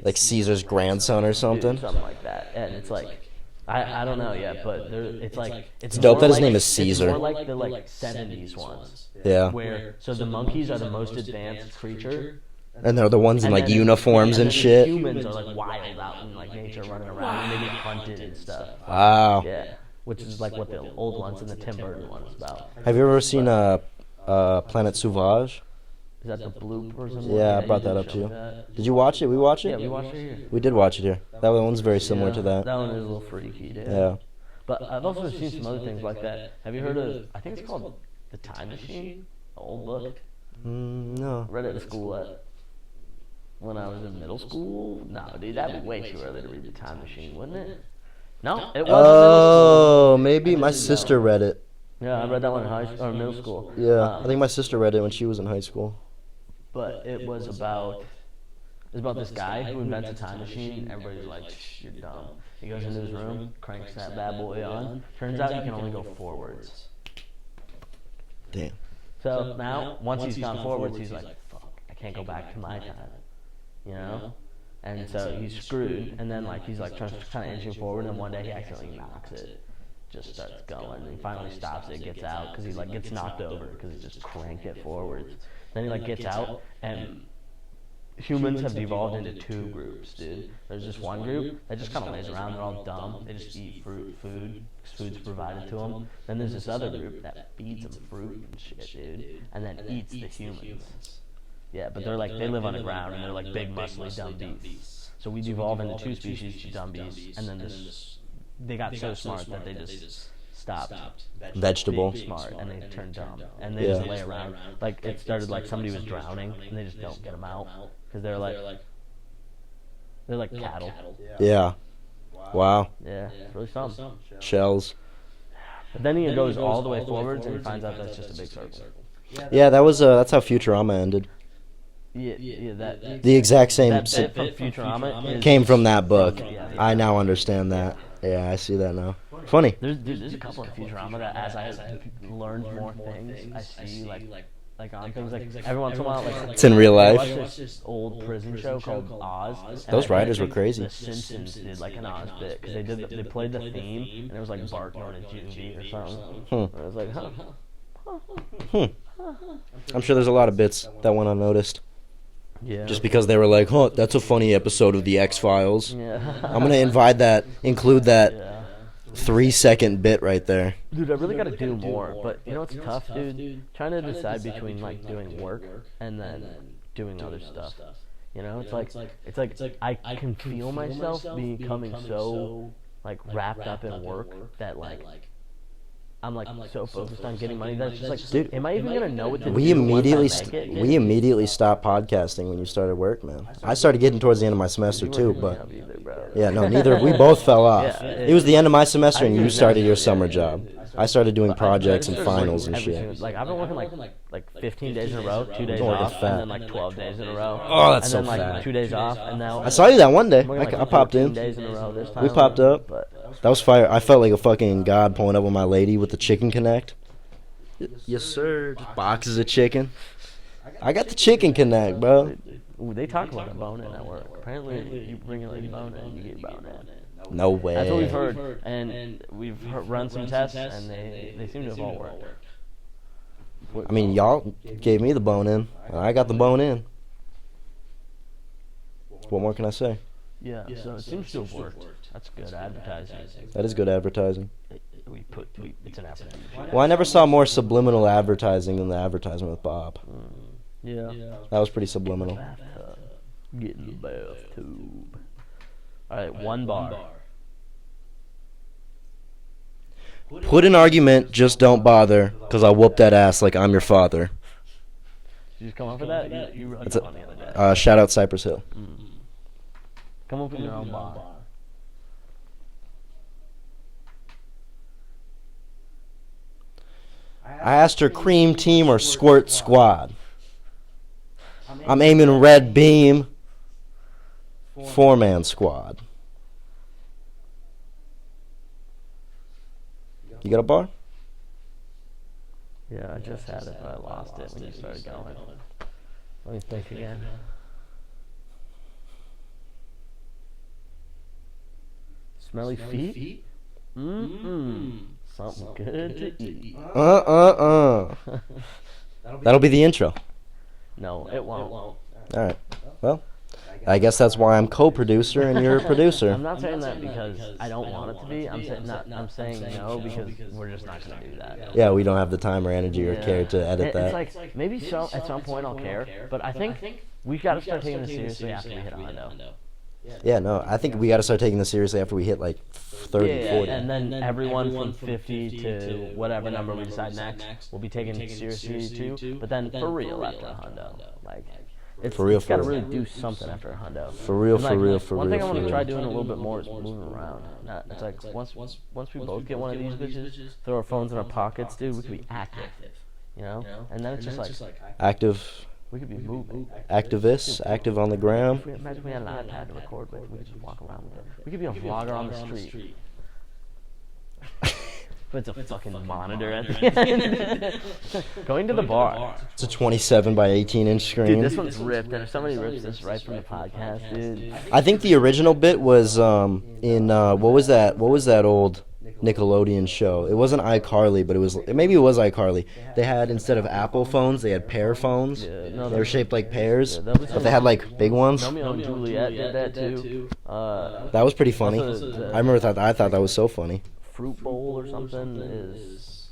Like Caesar's grandson or something. Something like that, and it's like. I don't know yet, but it's like It's dope more that his like- name is Caesar. It's more like the 70s ones. Yeah. Where the monkeys are the most advanced creature, And they're the ones in like then- uniforms and and then shit. The humans are like wild out in like nature, running around, and they get hunted and stuff. Wow. Yeah, which is like what the old ones and the Tim Burton one is about. Have you ever seen Planet Sauvage? Is that the bloopers? And Yeah, I you brought that did up to show you. that. Did you watch it? We watched it? Yeah, we watched it here. We did watch it here. That one's very similar to that. That one is a little freaky, dude. Yeah. But I've also seen some other things like that. Have you heard of? I think it's called The Time Machine. An old book. No. Read it at school when I was in middle school. No, dude, that'd be way too early to read The Time Machine, wouldn't it? No, it wasn't Oh, maybe my sister read it. middle school. Yeah, I read that one in middle school. Yeah, I think my sister read it when she was in high school. But it was about this guy who invents a time machine. Everybody's like, "Shh, you're dumb." He goes into his room, cranks that bad boy on. Turns out he can only go forwards. Damn. So now, once he's gone forwards, he's like, "Fuck, I can't go back to my time," you know. And so he's screwed. And then like he's like trying to inching forward, and one day he accidentally knocks it. Just starts going, and he finally stops it, gets out, because he like gets knocked over because he just cranked it forwards. Then he like gets out, and humans have devolved into 2 groups, dude. There's just one group that just kind of lays around. They're all dumb. They just eat food, because food's provided to them. Then there's this other group that feeds them fruit and shit, dude, and then eats the humans. Yeah, but they're like, they live underground, and they're like big, muscly, dumb beasts. So we devolved into 2 species, the dumb beasts, and then they got so smart that they just stopped Vegetable. being smart, and they turned dumb, and they just lay around. Like it started like somebody was drowning, and they just don't get them out because they're like cattle. Yeah. Wow. Yeah, it's really something. Shells. But then he goes all the way forwards, and he finds out that's just a big circle. Yeah, that's how Futurama ended. Yeah, that The exact same that bit from Futurama is, came from that book. Yeah. I now understand that. Yeah, I see that now. Funny. There's a couple of Futurama that as I learned more things, I see like on things like every once in a while like It's in real I life. watched this old prison show called Oz. and Those I writers were think crazy. The Simpsons did like an Oz bit because they played the theme and it was like Bart going to juvie or something. And I was like, I'm sure there's a lot of bits that went unnoticed. Yeah. Just because they were like, huh, that's a funny episode of the X-Files. Yeah. I'm going to include that Yeah. 3-second bit right there. Dude, I really got to do more, but you know what's tough, dude? Trying to decide between like doing work and then doing other stuff. You know, it's like I can feel myself becoming so like wrapped up in work that like I'm like so focused on getting money that it's just like, Dude, am I even gonna know what to We do once I immediately make it? we immediately stopped podcasting when you started work, man. I started getting towards the end of my semester too, but Either, bro. yeah, no, neither. We both fell off. Yeah, It was the end of my semester, and you Yeah. started your summer job. I started doing projects and started finals and working shit. every single- Like I've been working like 15 days in a row, 2 days Don't work off, fat. and then like 12 days in a row. Oh, that's and so then like fat. 2 days off, and now I saw you that one day. I'm working, like, I popped 14 in. days in a row this time. We popped up. But That was fire. I felt like a fucking god pulling up with my lady with the chicken connect. Yes, sir. Just boxes of chicken. I got the chicken connect, bro. ooh, they talk about a bone in at work. Apparently, you bring your lady bone in, you get bone in. No way. That's what we've heard, and we've run some tests, and they seem to have all worked. I mean, y'all gave me the bone in, and I got the bone in. What more can I say? Yeah, so it seems to have worked. That's good advertising. That is good advertising. It's an advertising. Well, I never saw more subliminal advertising than the advertisement with Bob. Yeah. That was pretty subliminal. Bathtub. Get in the bathtub. All right, one bar. Put an argument, just don't bother, because I'll whoop that ass like I'm your father. Did you just come up with that? You wrote That's it a- on the other day. Shout out Cypress Hill. Come up with your own bar. I asked her cream team or squirt squad. I'm aiming red beam. 4-man squad. You got a bar? Yeah, I just had it, but I lost it when you started going. Let me think again. Smelly feet? Mm-mm. Something good to eat. That'll be the intro. No, it won't. All right. Well, I guess that's why I'm co-producer and you're a producer. I'm not saying that because I don't want it to be. I'm saying I'm saying no because we're just not gonna do that. Yeah, we don't have the time or energy or Yeah. care to edit It's that. like maybe at some point I'll care, but I think we've got to start taking this seriously after we hit Hondo. Yeah, no, I think we got to start taking this seriously after we hit like 30, Yeah, 40. and then everyone from 50 to whatever number we decide next will be taken seriously too. But then for real after a Hondo, like it's For real, it's got to for really real. do something after a Hondo. For real, And, for like, real, for one real, thing I for want to real. try doing a little bit more is moving around. It's like once we both get one of these bitches, throw our phones in our pockets, dude. We could be active, you know. And then it's just like Active we could be moving. activists, active on the gram. Imagine if we had an iPad to record with. We could just walk around with it. We could be a vlogger on the street. But it's a fucking monitor at the end. Going to the bar. It's a 27 by 18 inch screen. Dude, this one's ripped, and if somebody rips this right from the podcast, dude. I think the original bit was in what was that old Nickelodeon show? It wasn't iCarly, but maybe it was iCarly. They had, instead of Apple phones, they had pear phones. Yeah, no, They were shaped like pears, Yeah, that was but they had like big ones. Romeo and Juliet did that too. That was pretty funny. Also, the- I remember that. I thought that was so funny. Fruit Bowl or something is.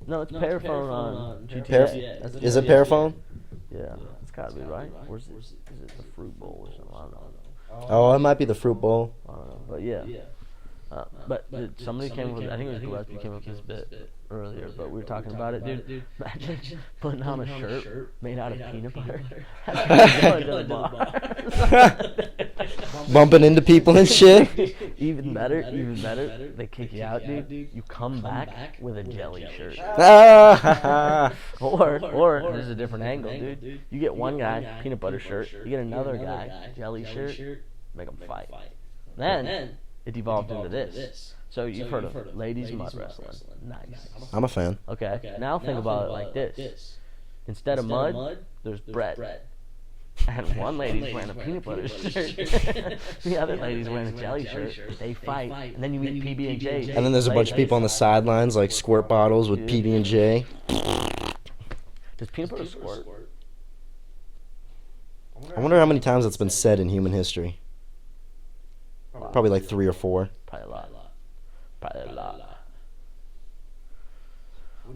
No, it's pear phone on GTA. Pear- That's Is it GTA. pear phone? Yeah, it's gotta be right. Where's it? Is it the Fruit Bowl or something? I don't know. Oh, it might be the fruit bowl. I don't know, but yeah. But somebody came up with, I think it was Gillespie came up with this bit earlier, but we were talking about it, dude. Imagine putting on a shirt made out of peanut butter. Going to the bar. Bumping into people and shit. Even better. They kick you out, dude. You come back with a jelly shirt. Ah, Or there's a different angle, dude. You get one guy, peanut butter shirt. You get another guy, jelly shirt. Make them fight. Then it devolved into this. So you've heard of ladies mud wrestling. Nice. I'm a fan. Okay. Now think about it like this. Instead of mud, there's bread. And one lady's wearing a peanut butter shirt. The other lady's wearing a jelly shirt. They fight. And then you eat PB&J. And then there's a bunch of people on the sidelines, like squirt bottles with PB&J. Does peanut butter squirt? I wonder how many times that's been said in human history. Probably like 3 or 4. Probably a lot.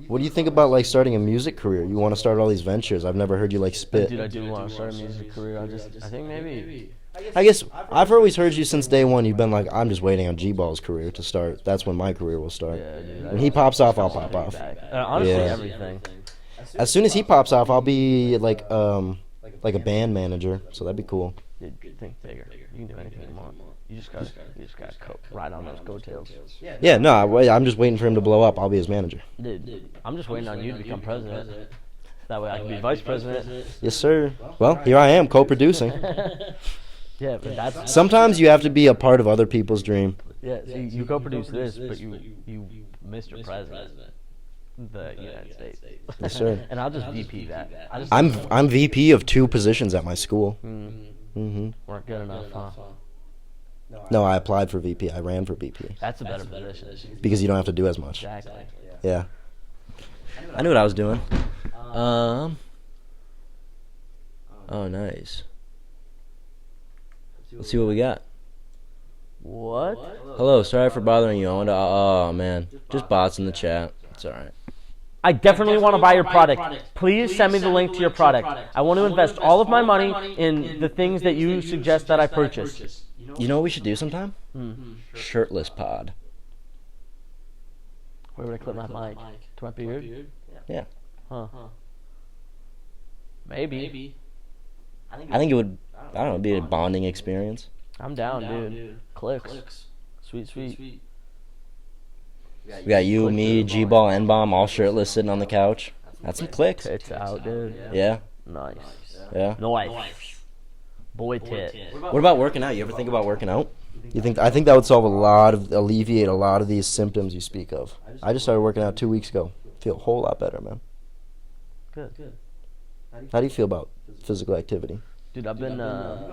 What do you think about like starting a music career? You want to start all these ventures? I've never heard you like spit. Dude, I do want to start a music career. I think maybe I guess I've always heard you since day one. You've been like, I'm just waiting on G-Ball's career to start. That's when my career will start. Yeah, dude. When he pops off, I'll pop off. Honestly, Yeah. everything. As soon as he pops off, I'll be like a band manager. So that'd be cool. Dude, think bigger. You can do anything you want. You just gotta ride on those coattails. Yeah, no, I'm just waiting for him to blow up. I'll be his manager. Dude, I'm just waiting on you to become president. That way I can be vice president. Yes, sir. Well, here I am, co-producing. Yeah, but that's Sometimes you have to be a part of other people's dream. yeah. See, you co-produce this, but you Mr. President, the United States. Yes, sir. And I'll just VP that. I'm VP of 2 positions at my school. Weren't good enough, huh? No, I applied for VP. I ran for VP That's a better position. because you don't have to do as much. Exactly. Yeah. I knew what I was doing. Oh, nice. Let's see what we got. What? Hello, sorry for bothering you. I want to. Oh man, just bots in the chat. It's all right. I definitely want to buy your product. Please send me the link to your product. I want to invest all of my money in the things that you suggest that I purchase. You know what we should do sometime? Shirtless pod. Where would I clip my mic? To my beard? Yeah. Huh. Maybe. I think it would. I don't know. Be a bonding experience. I'm down, dude. Clicks. Sweet. We got you, me, G-Ball, N-Bomb, all shirtless, sitting on the couch. That's some clicks. Tits out, dude. Yeah. Nice. Yeah. Nice. Boy tit. What about working out? You ever think about working out? I think that would alleviate a lot of these symptoms you speak of. I just started working out 2 weeks ago. Feel a whole lot better, man. Good. How do you feel about physical activity? Dude, I've been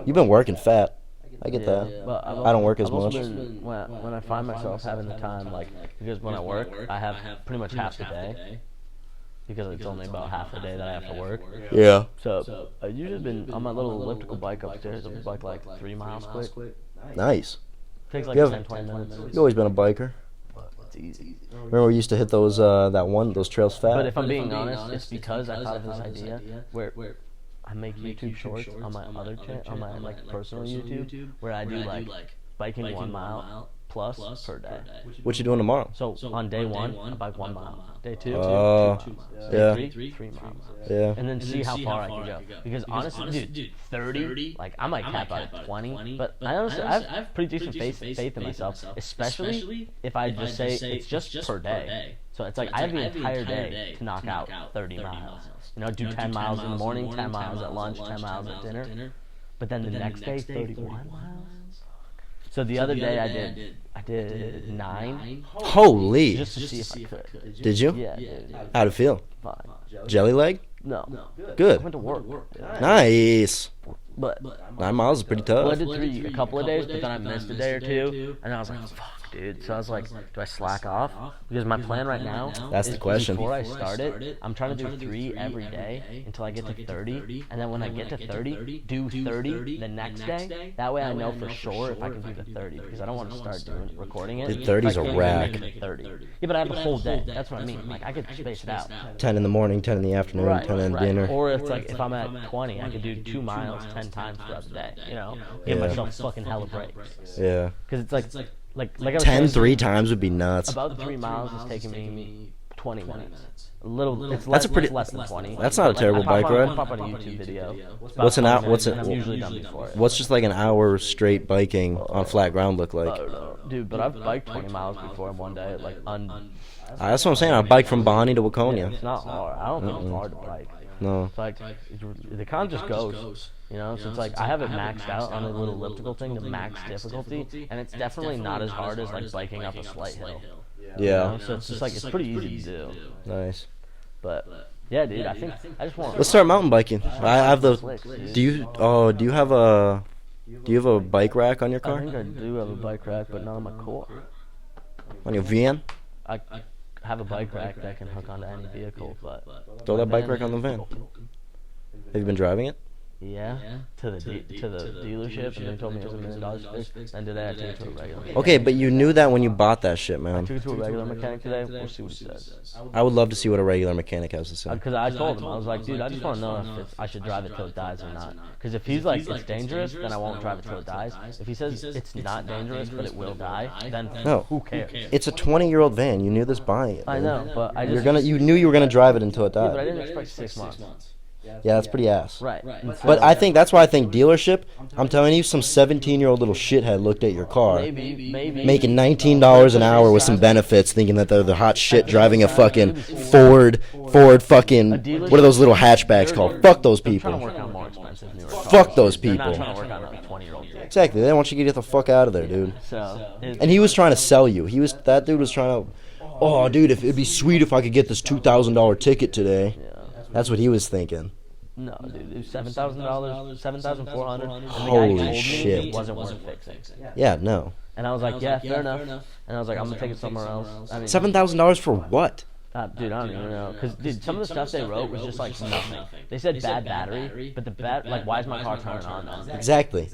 You've been working fat. I get yeah, that. but I don't work as I've also much. been- when I find myself having the time, like, because when I work, I have pretty much half the day. Because it's only about half the day that I have to work. Yeah. So I've usually been on my little elliptical bike upstairs. I'll bike like 3 miles quick. Nice. Takes like You have- 10-20 minutes. You've always been a biker. It's easy. Remember we used to hit those those trails fat? But if I'm being honest, it's because I thought of this idea where I make YouTube shorts on my other channel, on my like personal YouTube, where I do like biking 1 mile plus per day. What you doing tomorrow? So on day 1, I bike 1 mile. Day 2, 2 yeah. Day 3 miles. Yeah. And then see how far I can go. Because honestly, dude, 30, like I might cap out at 20, but I honestly, I have pretty decent faith in myself, especially if I just say it's just per day. So it's like I have the entire day to knock out 30 miles. You know, do 10 miles in the morning, 10 miles at lunch, 10 miles at dinner. But then the next day, 31 miles. So the other day I did 9 Holy. just to see if I could. Did you? Yeah, dude. How'd it feel? Fine. Jelly leg? No. I Good. went to work. Nice. But 9 miles is pretty well, I tough. did 3 a couple of days, but then I missed a day or 2, and I was like, fuck, dude. So I was like, do I slack off? Because my plan right now That's the is question. before I start it, I'm trying to do 3 every day until I get to 30, and then when I get to 30, do 30 the next day. That way I know for sure if I can do the 30, because I don't want to start recording it. Dude, 30's a rack. 30. Yeah, but I have the whole day. That's what I mean. Like I could space it out. 10 in the morning, 10 in the afternoon, 10 in dinner. Or it's like if I'm at 20, I could do 2 miles 10 times throughout the day. You know, give myself fucking hella breaks. Yeah. Because it's like I was 10 saying, 3 times would be nuts. about the 3 miles is taking me 20 minutes. A little. It's That's a pretty- it's less than 20. That's not a terrible bike ride. I pop on a YouTube video. It's What's an about hour? What's 20 it? minutes, and I'm usually done before it. What's just like an hour straight biking on flat ground look like? Dude, but I've biked 20 miles before in one day. Like That's what I'm saying. I bike from Bonnie to Waconia. it's not hard. I don't think it's hard to bike. No. It's like the con just goes. You know, so it's like I have it maxed out on a little elliptical thing to max difficulty, and it's definitely not as hard as like biking up a slight hill. You Yeah. know? So it's just like it's pretty easy to do. Nice. But yeah, dude, I think I just want. Let's start mountain biking. I have the. Slicks, dude. Do you have a bike rack on your I car? think I do have a bike rack, but not on my core. On your van? I have a bike rack that can hook onto any vehicle, but Throw that bike rack on the van. Have you been driving it? Yeah, to the dealership, and they told me it was $1 million fixed. And today I took it to a regular. Okay, but you knew that when you bought that shit, I man. took it to a regular mechanic today. We'll see what he says. I would love to see what a regular mechanic has to say. Because I told him, I was like, dude, I just want to know if I should drive it till it dies or not. Because if he's like, it's dangerous, then I won't drive it till it dies. If he says it's not dangerous, but it will die, then No. who cares? It's a 20-year-old van. You knew this buying it. I dude. know, but I You just knew you were gonna drive it until it yeah, but I died. didn't expect 6 months. Yeah, that's pretty ass. Right. But I think that's why I think dealership. I'm telling you, some 17-year-old little shithead looked at your car, maybe making $19 an hour with some benefits, thinking that they're the hot shit, driving a fucking Ford fucking, what are those little hatchbacks called? Fuck those They're trying to people. work on more expensive newer cars. Fuck those They're not people. trying to work on a 20-year-old dude. Exactly. They want you to get the fuck out of there, dude. So And he was trying to sell you. That dude was trying to, oh, dude, if it'd be sweet if I could get this $2,000 ticket today. yeah. That's what he was thinking. No, dude, it was $7,000, $7,400, and the Holy guy told shit. me it wasn't worth fixing. Yeah, no. And I was like, yeah, fair enough. And I was like, I'm gonna take it somewhere else. I mean, $7,000 for what? dude, I don't even know, cause dude, some of the stuff they wrote was just like nothing. They said bad battery, but like, why is my car turning on now? Exactly.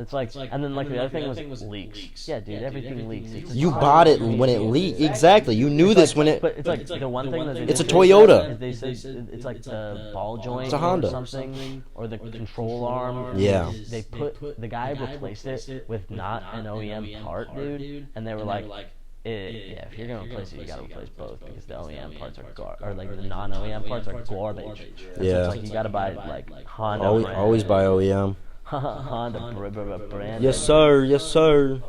It's like, and then like the other thing was leaks. Yeah, dude, everything leaks. It's You bought it when it leaked. Exactly. You knew this when it. But it's like the one thing that they It's a did Toyota. is they said it's like the ball joint It's a Honda. or something, or the control arm. Yeah. They put the guy replaced it with not an OEM part, dude, and they were like, yeah, if you're gonna replace it, you gotta replace both because the OEM parts or like the non-OEM parts are garbage. So Yeah. it's like you gotta buy like Honda. Always buy OEM. Honda brand. Yes, sir. Yes, sir.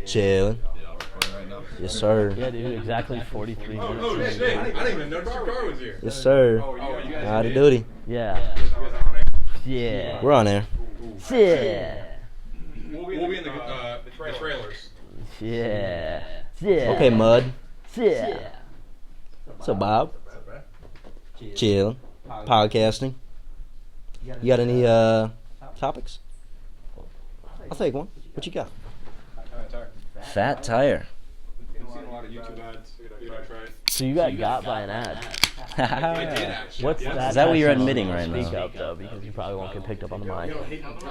Chilling. Yes, sir. Yeah, dude, exactly 43 minutes. Oh shit! I didn't even notice your car was here. Yes, sir. Howdy doody. Yeah. Yeah. We're on air. Yeah. We'll be in the trailers. Yeah. Yeah. Okay, Mud. Yeah. What's up, Bob? Chilling. Podcasting. You got any topics? I'll take one. What you got? Fat tire. I've seen a lot of YouTube ads. Dude, I tried. So you got by an ad. I did actually. What's Yeah. that? Is that what you're actually admitting right Speak now? up though, because you probably won't get picked up on the mic.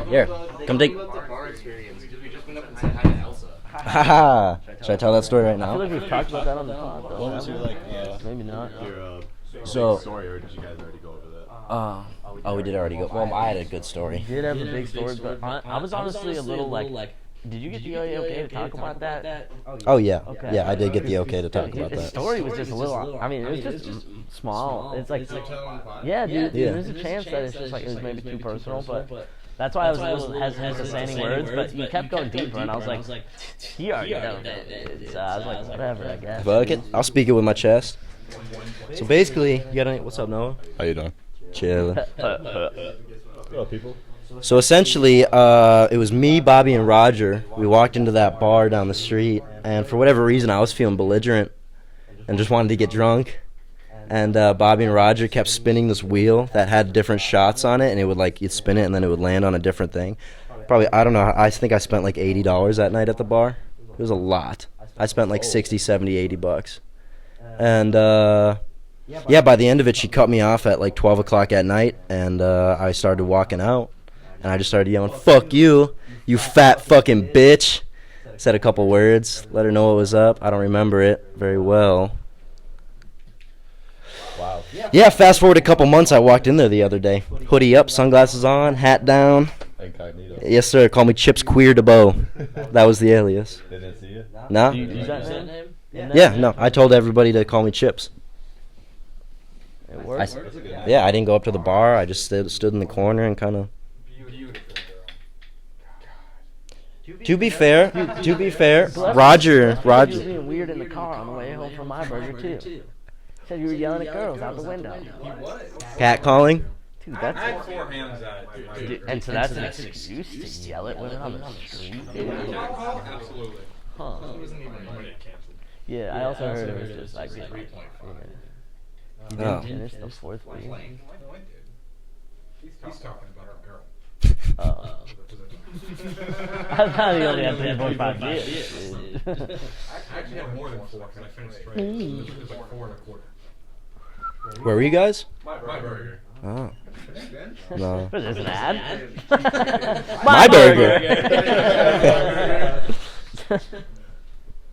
Here, come take. Bar experience because we just went up and said hi to Elsa. Haha. Should I tell that story right I feel now? like we've talked about that on the pod though. What was your like Maybe not. your So- story, or did you guys already go over that? Oh, we did already go. Well, I had a good story. Did have a big story, but I was honestly a little like, did you get the okay to talk about that? Oh yeah, Okay. yeah, I did get the okay to talk about His that. story was just a little. I mean, it was just small. It's like, yeah, dude. Yeah. There's a chance that it's just like it was maybe too personal, but that's why I was a little hesitant to say any words. But you kept going deeper, and I was like, he already knows it. So I was like, whatever, I guess. Fuck it, I'll speak it with my chest. So basically, you got any? What's up, Noah? How you doing? Chilling. Hello, people. So essentially, it was me, Bobby, and Roger. We walked into that bar down the street, and for whatever reason, I was feeling belligerent and just wanted to get drunk. And Bobby and Roger kept spinning this wheel that had different shots on it, and it would like you'd spin it, and then it would land on a different thing. Probably, I don't know. I think I spent like $80 that night at the bar. It was a lot. I spent like 60, 70, 80 bucks. And yeah, by the end of it, she cut me off at like 12 o'clock at night, and I started walking out. And I just started yelling, "Fuck you, you fat fucking bitch." Said a couple words, let her know what was up. I don't remember it very well. Wow. Yeah, fast forward a couple months, I walked in there the other day. Hoodie up, sunglasses on, hat down. Incognito. Yes, sir, call me Chips Queer DeBow. That was the alias. They didn't see you? No? Do you use that name? Yeah, no, I told everybody to call me Chips. It works. That's a good name. Yeah, I didn't go up to the bar. I just stood in the corner and kind of... To be fair, Roger, You were being weird in the car on the way home from my burger too. Said you were yelling at girls out the window. catcalling. Dude, I that's had 4 hands at it. dude, and so that's an excuse to yell at women on the street, dude. Absolutely. Huh. Yeah, I also heard it was just like, you Oh. didn't finish the fourth week. He's talking about our girl. I thought he only had 3.5 beers. Dude. I actually had more than 4 because I finished straight. It was like 4 1/4. Where were you guys? My burger. Oh. No. What is this, an ad? My burger.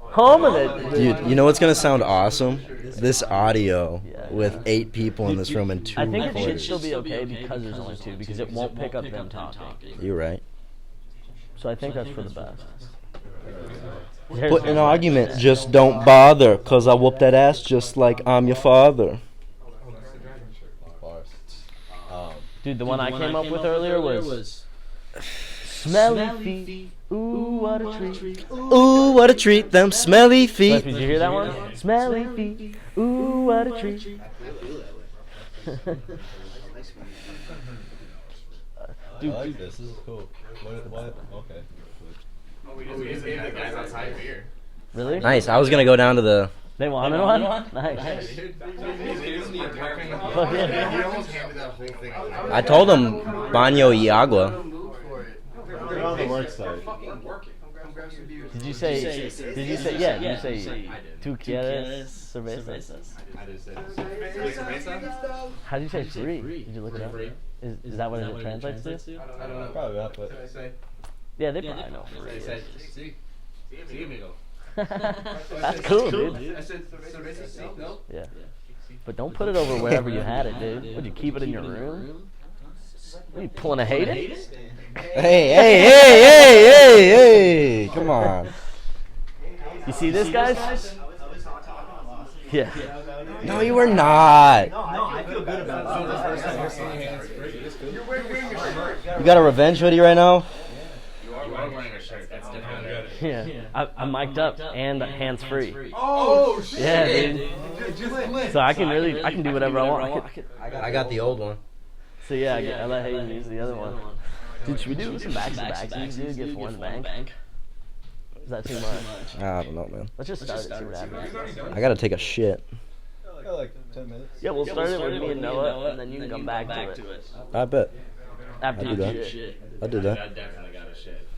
Home of it. Dude, you know what's gonna sound awesome? This audio with 8 people in this room and 2 I think it should recorders. still be okay because there's only 2, because it won't pick up them talking. You're right. So I think that's for the best. Put an argument, just don't bother, cause I whoop that ass just like I'm your father. Bars. Dude, the one I came up with earlier was smelly feet. Ooh, what a treat. Ooh, what a treat, them smelly feet. Did you hear that one? Smelly feet. Ooh, what a treat. I like this. This is cool. What? Okay. We just gave the guys outside beer. Really? Nice, I was gonna go down to the... They wanted one? Nice. He Fuck yeah. almost handed that whole thing out. I told him Baño y Agua. They're on the work site. Did you say, yeah, did you say, tu quieres cervezas? I just said, cerveza? How do you say free? Did you look it up? Is that what it translates to? I don't know. Probably not, but Yeah, they probably know I free. said, see, amigo. That's cool, dude. I said, cerveza, sí, no? Yeah. But don't put it over wherever you had it, dude. Would you keep it in your room? Are you pulling a Hayden? Hey, come on. You see this, guys? Yeah. No, you were not. You got a revenge hoodie right now? You are wearing a shirt, that's different. Yeah. I'm mic'd up and hands free. Oh, shit. Yeah, dude. So I can do whatever I want. I got the old one. So yeah, I let Hayden use the other one. Dude, should we do some backs-to-backs? Dude, get 4 in the bank. Is that too much? I don't know, man. Let's just start it, see what happens. I gotta take a shit. I got like 10 minutes. Yeah, we'll start it with me and Noah, and then you can come back to it. I bet. After I'll you do that. shit. I'll do I that. definitely got a shit.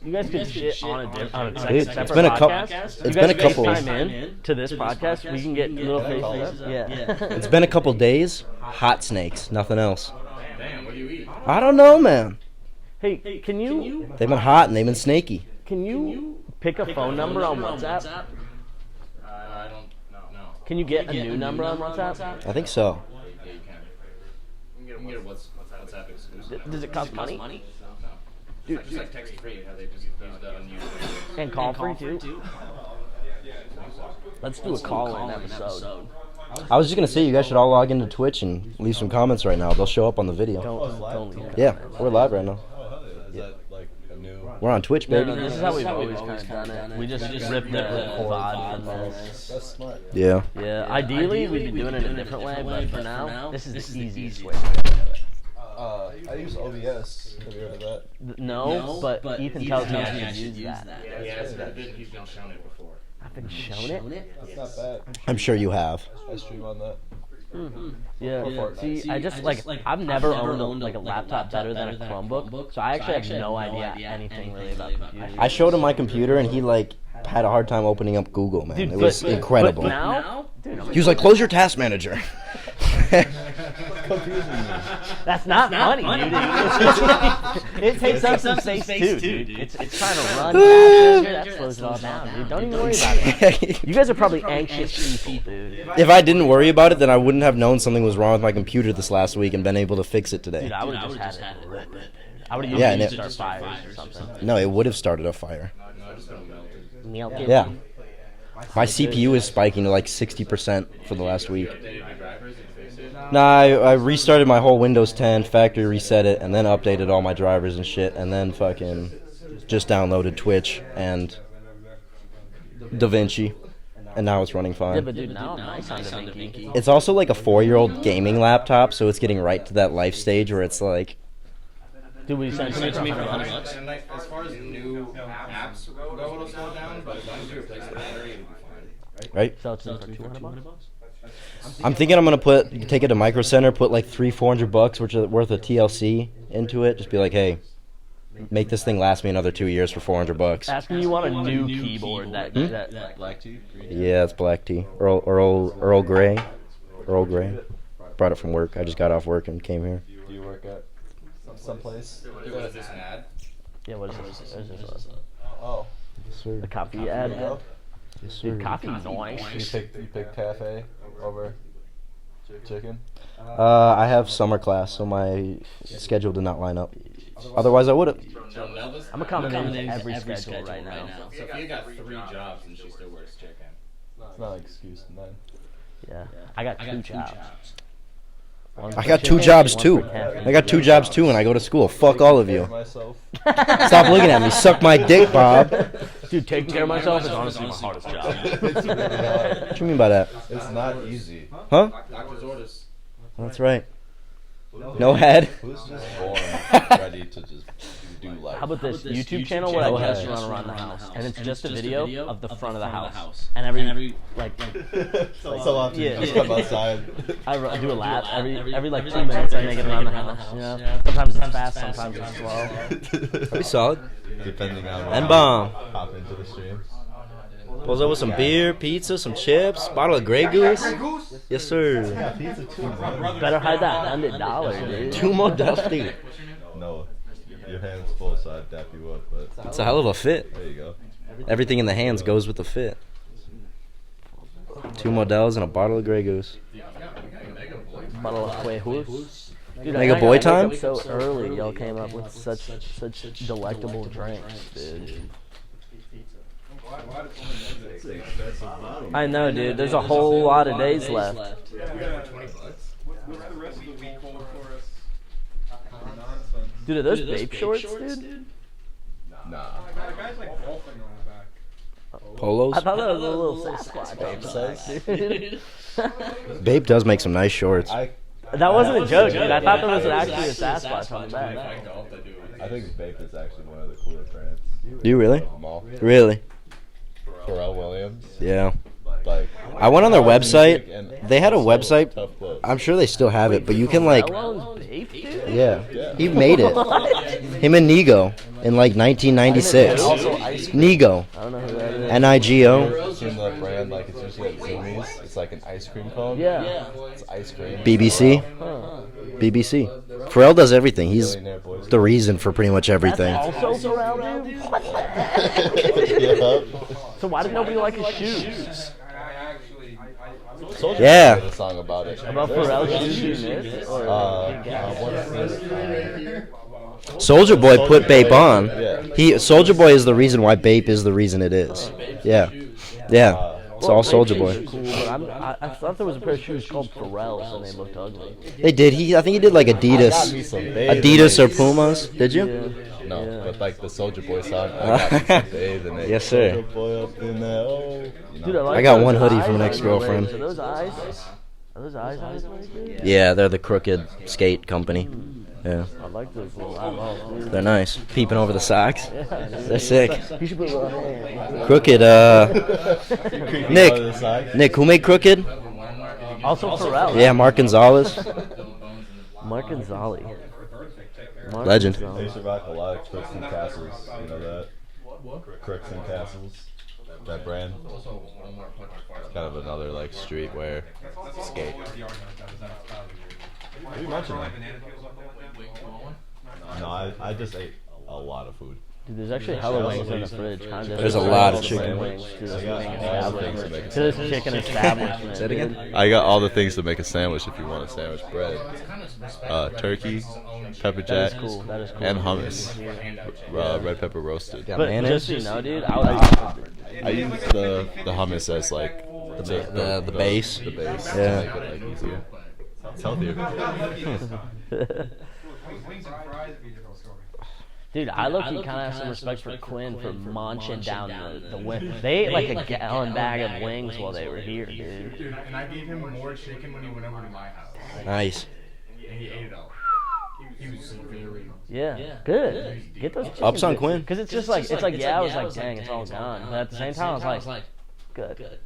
You guys could shit on a Dude, separate it's been a couple. podcast. It's been a couple. Time in to this podcast. We can get little faces up. Yeah. It's been a couple days. Hot snakes, nothing else. Damn, what do you eat? I don't know, man. Hey, can you They've been hot and they've been snaky. pick a phone number on WhatsApp? I don't know. Can you get a new number on WhatsApp? I think so. Yeah, you can. You can get a WhatsApp exclusive. Does it cost money? No. It's just like text free, how they just use the unused. And call free too? Let's do a call-in episode. I was just gonna say you guys should all log into Twitch and leave some comments right now. They'll show up on the video. Don't leave Yeah, comments. we're live right now. Oh, hell yeah. Is that like a new... We're on Twitch, No, baby. this is how we've always kind of done it. We just rip the VOD from this. That's smart. Yeah. Yeah, ideally we'd be doing it a different way, but for now, this is the easiest way. I use OBS. Have you heard of that? No, but Ethan tells me I should use that. Yeah, he's been shown it before. I've been shown it? It's not bad. I'm sure you have. I stream on that. Yeah. See, I just like I've never owned like a laptop better than a Chromebook, so I actually have no idea anything really about computers. I showed him my computer and he like had a hard time opening up Google, man. It was incredible. But now, dude, He was like, "Close your task manager." Confusing me. that's not funny, dude. It takes up some space too, dude. It's trying to run faster. That slows it all down, dude. Don't even worry about it. You guys are probably anxious people, dude. If I didn't worry about it, then I wouldn't have known something was wrong with my computer this last week and been able to fix it today. Dude, I would have just had it rip it. I would have Yeah, used and it to start fires or something. No, it would have started a fire. No, I just got melted. Melt it. Yeah. My CPU is spiking to like 60% for the last week. Updated your drivers and fixed it. Nah, I restarted my whole Windows 10, factory reset it, and then updated all my drivers and shit, and then fucking just downloaded Twitch and DaVinci, and now it's running Yeah, fine. but dude, now I'm nice on DaVinci. It's also like a 4-year-old gaming laptop, so it's getting right to that life stage where it's like, Dude, will you send it to me for $100? And like, as far as new apps go, it'll slow down, but as long as you replace the battery, it'll be fine. right? Sell it to them for $200? I'm thinking I'm gonna take it to Micro Center, put like $300-400 worth of TLC into it. Just be like, hey, make this thing last me another 2 years for $400. Ask me you want a new keyboard that Black tea? Green tea? Yeah, it's black tea. Earl Grey. Earl Grey. brought it from work. I just got off work and came here. Do you work at someplace? Dude, what is this, an ad? Yeah, what is this? What is this? Oh. A coffee ad? Bro? Dude, coffee You noise. pick cafe over chicken? I have summer class, so my schedule did not line up. Otherwise, I would have. I'm accommodating every schedule right now. So if you got 3 jobs and she still works chicken. It's not an excuse, man. Yeah, I got 2 jobs. One I for got 2 chicken, jobs one too. for caffeine. I got 2 jobs too, and I go to school. Fuck all of you. Myself. Stop looking at me. Suck my dick, Bob. What Dude, taking care of myself is honestly my hardest job. It's really hard. you mean by that? It's not easy. Huh? Doctor's orders. That's right. No head. Who's just born ready to just do life? How about this YouTube channel where I just run around the house, and it's just a video of the front of the house, and every like so often Yeah. you just come outside. I do a lap every like 2 minutes. I make it around the house. You know, sometimes it's fast, sometimes it's slow. That'd be solid. Depending on And bomb. hop into the stream. Pulls up with some beer, pizza, some chips, bottle of Grey Goose. Yes, sir. Pizza too, bro. Better hide that $100, dude. 2 more Dusty. No, your hand's full, so I'd dap you up, but It's a hell of a fit. there you go. Everything in the hands goes with the fit. 2 Models and a bottle of Grey Goose. Bottle of Quejos. Dude, Mega I boy woke up time? so early, y'all came up with such delectable drinks, dude. I know, dude. There's a whole lot of days left. What's the rest of the week hold for us? Nonsense. Dude, are those vape shorts, dude? Nah. The guy's like golfing on the back. Polos? I thought that was a little Sasquatch. Dude. Babe does make some nice shorts. That wasn't a joke, dude. I thought there was actually a Sasquatch on the back. I think Vape is actually one of the cooler brands. Do you really? Of them all. Really? Pharrell Williams. Yeah. Like, I went on their website. They had a So website. tough clothes. I'm sure they still have it, but you can like, Pharrell owns vape, dude? yeah, he made it. Him and Nigo in like 1996. Also ice cream. Nigo, I don't know who that is. Nigo, Seen the brand, like it's usually at Zumiez. It's like an ice cream cone. Yeah. It's ice cream. BBC, Huh. BBC. Pharrell does everything. He's Billionaire Boys. the reason for pretty much everything. Also Pharrell, dude? What the heck? Yeah. So why did nobody like his shoes? I actually, Soulja Yeah. Boy did a song about it. About Pharrell's shoes doing this? Or What's this? Soldier Boy put Bape on. Yeah. Soldier Boy is the reason why Bape is the reason it is. Yeah, yeah. It's all Soldier Boy. Cool, but I thought there was a pair of shoes called Pharrell's and they looked ugly. They did. I think he did like Got me Adidas, some Dave Adidas or and they- Pumas. Did you? Yeah. No, Yeah. but like the Soldier Boy song. I got me some Dave and they- Yes, sir. Soulja Boy up in there. Oh. You know. Dude, I, like I got those one hoodie eyes from an on ex-girlfriend. your legs. Are those eyes? Are those eyes on his legs, dude? Yeah, they're the Crooked Skate Company. Yeah, I like those little eyeballs, dude. they're nice. Peeping over the socks. Yeah, They're sick. You should put a little hand. Crooked. Creepy Nick. on the side. Nick, who made Crooked? Also Pharrell. Yeah, Mark Gonzalez. Mark Gonzalez. Mark Legend. They Gonzalez. used to rock a lot of Crooks and Castles. You know that? Crooks and Castles. That brand. It's kind of another like streetwear skate. You mentioned that. No, I just ate a lot of food. Dude, there's actually hella wings in the fridge. There's a lot of chicken. wings to this I got wing all the things to establishment. make a To this sandwich. chicken establishment. Say it again? dude. I got all the things to make a sandwich if you want a sandwich. Bread, turkey, pepper That jack, is cool. That is cool. and hummus. Red pepper roasted. Got But mayonnaise? just so you know, dude, I would. I use the hummus as like The base. The base. Yeah. To make it like easier. It's healthier. Dude, I low-key kind of have some respect for Quinn for munching down the wing. They ate like a gallon bag of wings while they were here, dude. Dude, and I gave him more chicken when he went over to my house. Nice. And he ate it all. He was very. Yeah, good. Get those chickens. Ups on Quinn. Because it's just like, yeah, I was like, dang, it's all gone. But at the same time, I was like, good.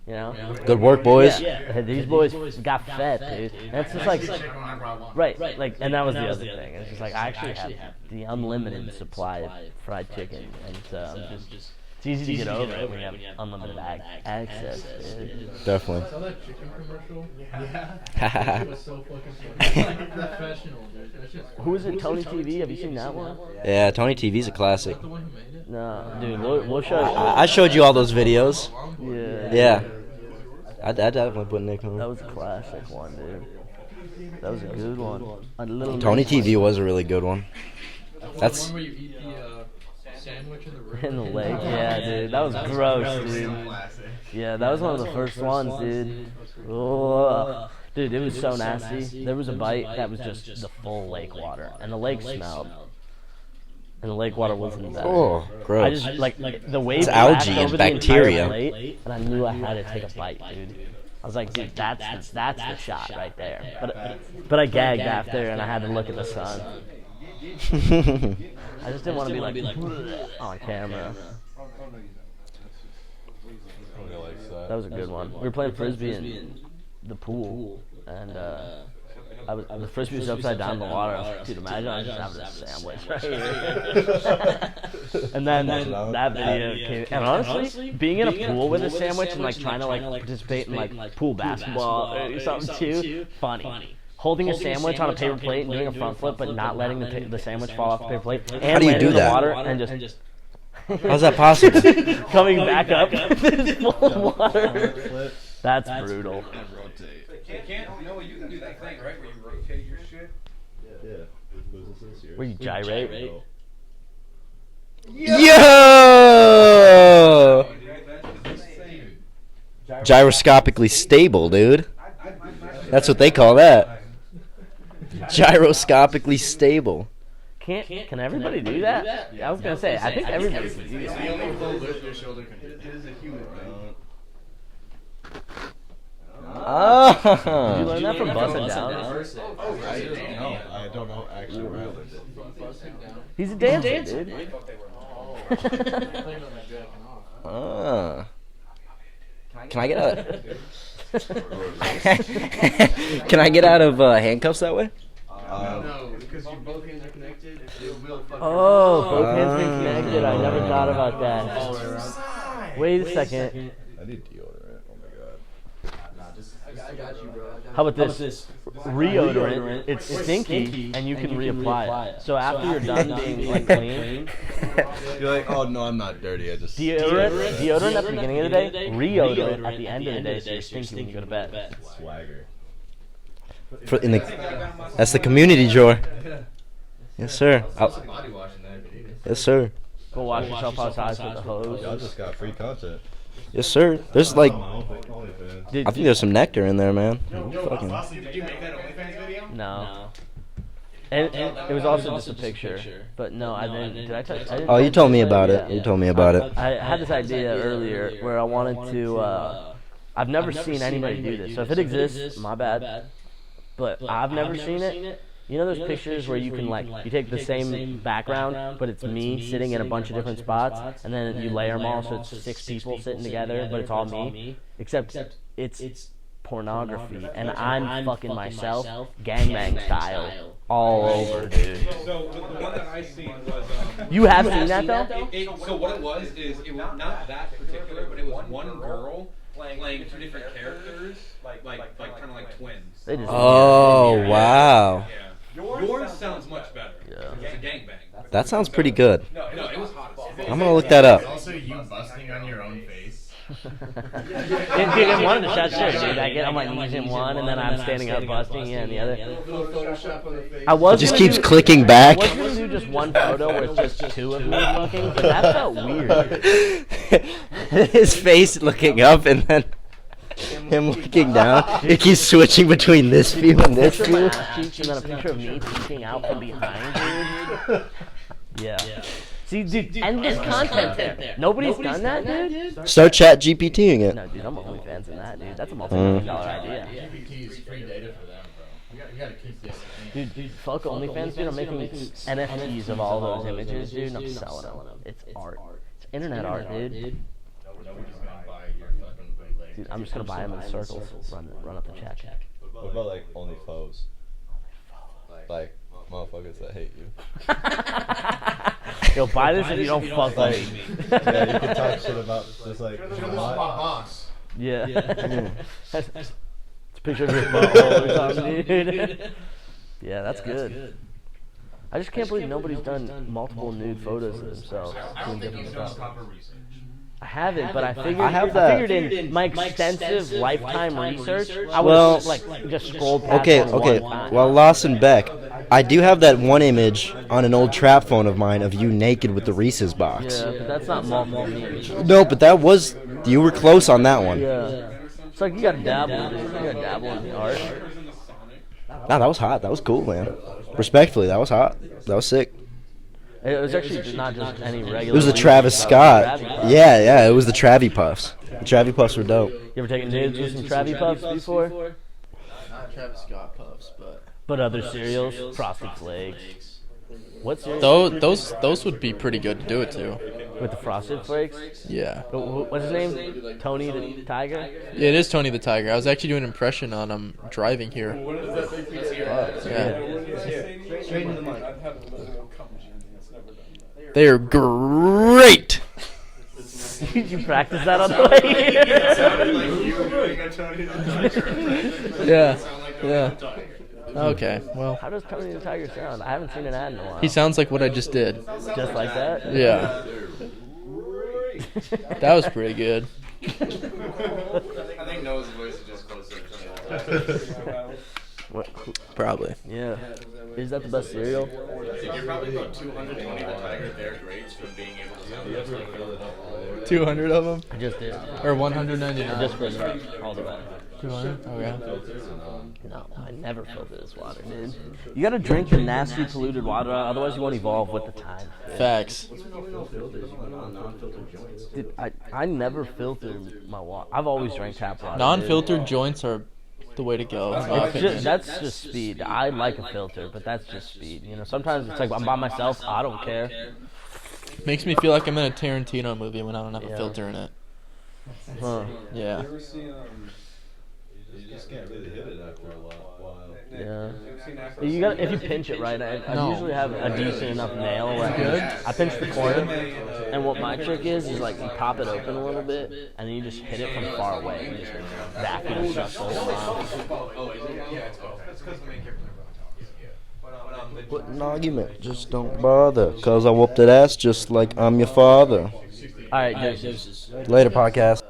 You know? Good work, boys. Yeah, these boys got fed, dude. And it's just like, Chicken whenever I want. right, like, and that was the other thing. It's just like, I actually have the unlimited supply of fried chicken. And so I'm just, it's It's easy to get over it when you have unlimited access, dude. Definitely. Saw that chicken commercial? Yeah. Yeah. It was so fucking funny. It's like professional, dude. That's just Who is it? Tony TV? Have you seen that one? Yeah, Tony TV's a classic. the one who made it? No, dude. We'll show you. I showed you all those videos. Yeah. Yeah. I definitely put Nick on. That was a classic one, dude. That was a good one. A little Tony TV was a really good one. That's That's the one where you eat the sandwich in the room. in the lake. Yeah, dude. That was gross, dude. Yeah, that was one of the first ones, dude. Ugh. Dude, it was so nasty. There was a bite that was just the full lake water, and the lake smelled. And the lake water wasn't bad. oh, I gross. just like the waves It's algae crashed and over the entire bacteria. plate, and I knew I had to take a bite, dude. I was like, dude, that's the shot right there. But I gagged after, and I had to look at the sun. I just didn't want to be like on camera. That was a good one. We were playing frisbee in the pool, and the frisbee was upside down in the water. I was like, dude, imagine I was just having a sandwich right here. And then that video came. And honestly, being in a pool with a sandwich and like trying to like participate in like pool basketball or something too, funny. Holding a sandwich on a paper plate and doing a front flip, but not letting the sandwich fall off the paper plate, and How do you landing do in the that? water and just How's that possible? coming back up full of water. That's brutal. No, you can do that thing, right, where you rotate your shit. Yeah. Where you gyrate. Yo! Gyroscopically stable, dude. That's what they call that. Gyroscopically stable. Can everybody do that? I was gonna say, I think everybody can do that. The only full lift your shoulder can do. It is a human thing. Did you Oh. learn that from busting down? No, I don't know actually where I learned it. He's a dancer, dude. Ah. Can I get out? Can I get out of handcuffs that way? No, because your both hands are connected. It will fucking. Oh, both hands being connected. I never thought about that. Wait a second. I need deodorant. Oh my god. I got you, bro. How about this? Reodorant. It's stinky, and you can reapply it. So after you're done being like clean, You're like, oh no, I'm not dirty. I just deodorant at the beginning of the day, reodorant at the end of the day, so you're stinky when you go to bed. swagger. That's the community drawer. Yes, sir. Body washing that. Yes, sir. Go wash yourself outside with the hose. Y'all just got free content. Yes, sir. There's like, OnlyFans. Dude, I think there's some nectar in there, man. Did you make that OnlyFans video? No. And it was also just a picture. But no, I didn't. Did I touch? I didn't Oh, you touch told me it. about it. Yeah. You told me about it. I had this idea earlier where I wanted to. I've never seen anybody do this. So if it exists, my bad. But I've never seen it. You know those pictures where you can like you take the same background, but it's me sitting in a bunch of different spots, and then you layer them all so it's 6 people sitting together, but it's all me. Except it's pornography, and I'm fucking myself, gangbang style, all over, dude. So the one that I seen was. You have seen that though? So what it was is it was not that particular, but it was one girl playing 2 different characters, like kind of like twins. They just Oh, wow. Yeah. Yours sounds much better. Yeah. It's a gangbang. That sounds pretty good. No, it was hot as fuck. I'm gonna look that up. Also, you busting on your own face. Dude, in one of the shots, sure, dude. I get on my knees in one, and then I'm standing up busting in the other. Photoshop on the face. I was It just gonna keeps do- clicking I back. was gonna do just one photo where it's just 2 of me looking, but that felt weird. His face looking up and then him looking down. It keeps switching between this view and this Picture of my view. ass cheeks and then a picture of me peeking out from behind, dude. Yeah. See, dude, endless content there. Nobody's done that, dude? Start chat GPTing it. No, dude, I'm OnlyFans in that, dude. That's a multi-million-dollar idea. GPT is free data for them, bro. You gotta keep this. Dude, fuck OnlyFans, dude. I'm making NFTs of all those images, dude, and I'm selling them. It's art. It's internet art, dude. Nobody's gonna buy your fucking bootleg. Dude, I'm just gonna buy them in circles. Run up the chat. What about like OnlyFoes? Like motherfuckers that hate you. Yo, buy this if you don't fuck with me. Yeah, you can talk shit about just like. This is my boss. Yeah. It's a picture of your butthole or something, dude. Yeah, that's good. I just can't believe nobody's done multiple nude photos of themselves. I don't think you've done proper research. I haven't, but I figured. I have that. I figured in my extensive lifetime research, I would Well, have like just scrolled past Okay, one okay. time. Well, Lawson Beck, I do have that one image on an old trap phone of mine of you naked with the Reese's box. Yeah, but that's not multiple nude. No, but that was, you were close on that one. Yeah. It's like you gotta dabble, dude. You gotta dabble in the art. Nah, that was hot. That was cool, man. Respectfully, that was hot. That was sick. It was actually just not just any regular. It was the Reese's Travis stuff. Scott. Travis. Yeah, it was the Travie Puffs. The Travie Puffs were dope. You ever taken nudes with some Travis Puffs before? Not Travis Scott puffs, But other cereals, Frosted Flakes. What cereal? those would be pretty good to do it to. With the Frosted Flakes? Yeah. What's his name? Tony the Tiger? Yeah, it is Tony the Tiger. I was actually doing an impression on him driving here. Yeah. Straight in the mic. I've had a little cum journey. It's never done that. They are great. Did you practice that on the way here? Sounded like you were doing a Tony the Tiger. Yeah. Yeah. Okay. Well, How does Tony the Tiger sound? I haven't seen an ad in a while. he sounds like what I just did. Just like that? Yeah. That was pretty good. I think Noah's voice is just closer to What? Probably. Yeah. Is that the best cereal? You're probably about 220 the Tiger their grades from being able to sound just like Philadelphia. 200 of them, I just did. or 199. Just for all the better. 200. Okay. No, I never filter this water, dude. You gotta drink the nasty, polluted water, otherwise you won't evolve with the time. Facts. Dude, I never filter my water. I've always drank tap water. Non-filtered joints are the way to go. in my opinion. That's just speed. I like a filter, but that's just speed. You know, sometimes it's like I'm by myself. I don't care. Makes me feel like I'm in a Tarantino movie when I don't have a Yeah. filter in it. Huh. Yeah. You ever seen You just can't really hit it after a while. Yeah. seen Afro You got if you pinch it right. I No. usually have a decent enough nail. Where I pinch the corner, and what my trick is like you pop it open a little bit, and then you just hit it from far away and just vacuum shut the whole mouth. Oh, is it? Yeah, it's both. That's because the main character talks. What an argument. Just don't bother. Cause I whooped that ass just like I'm your father. All right, deuces. Later, podcast.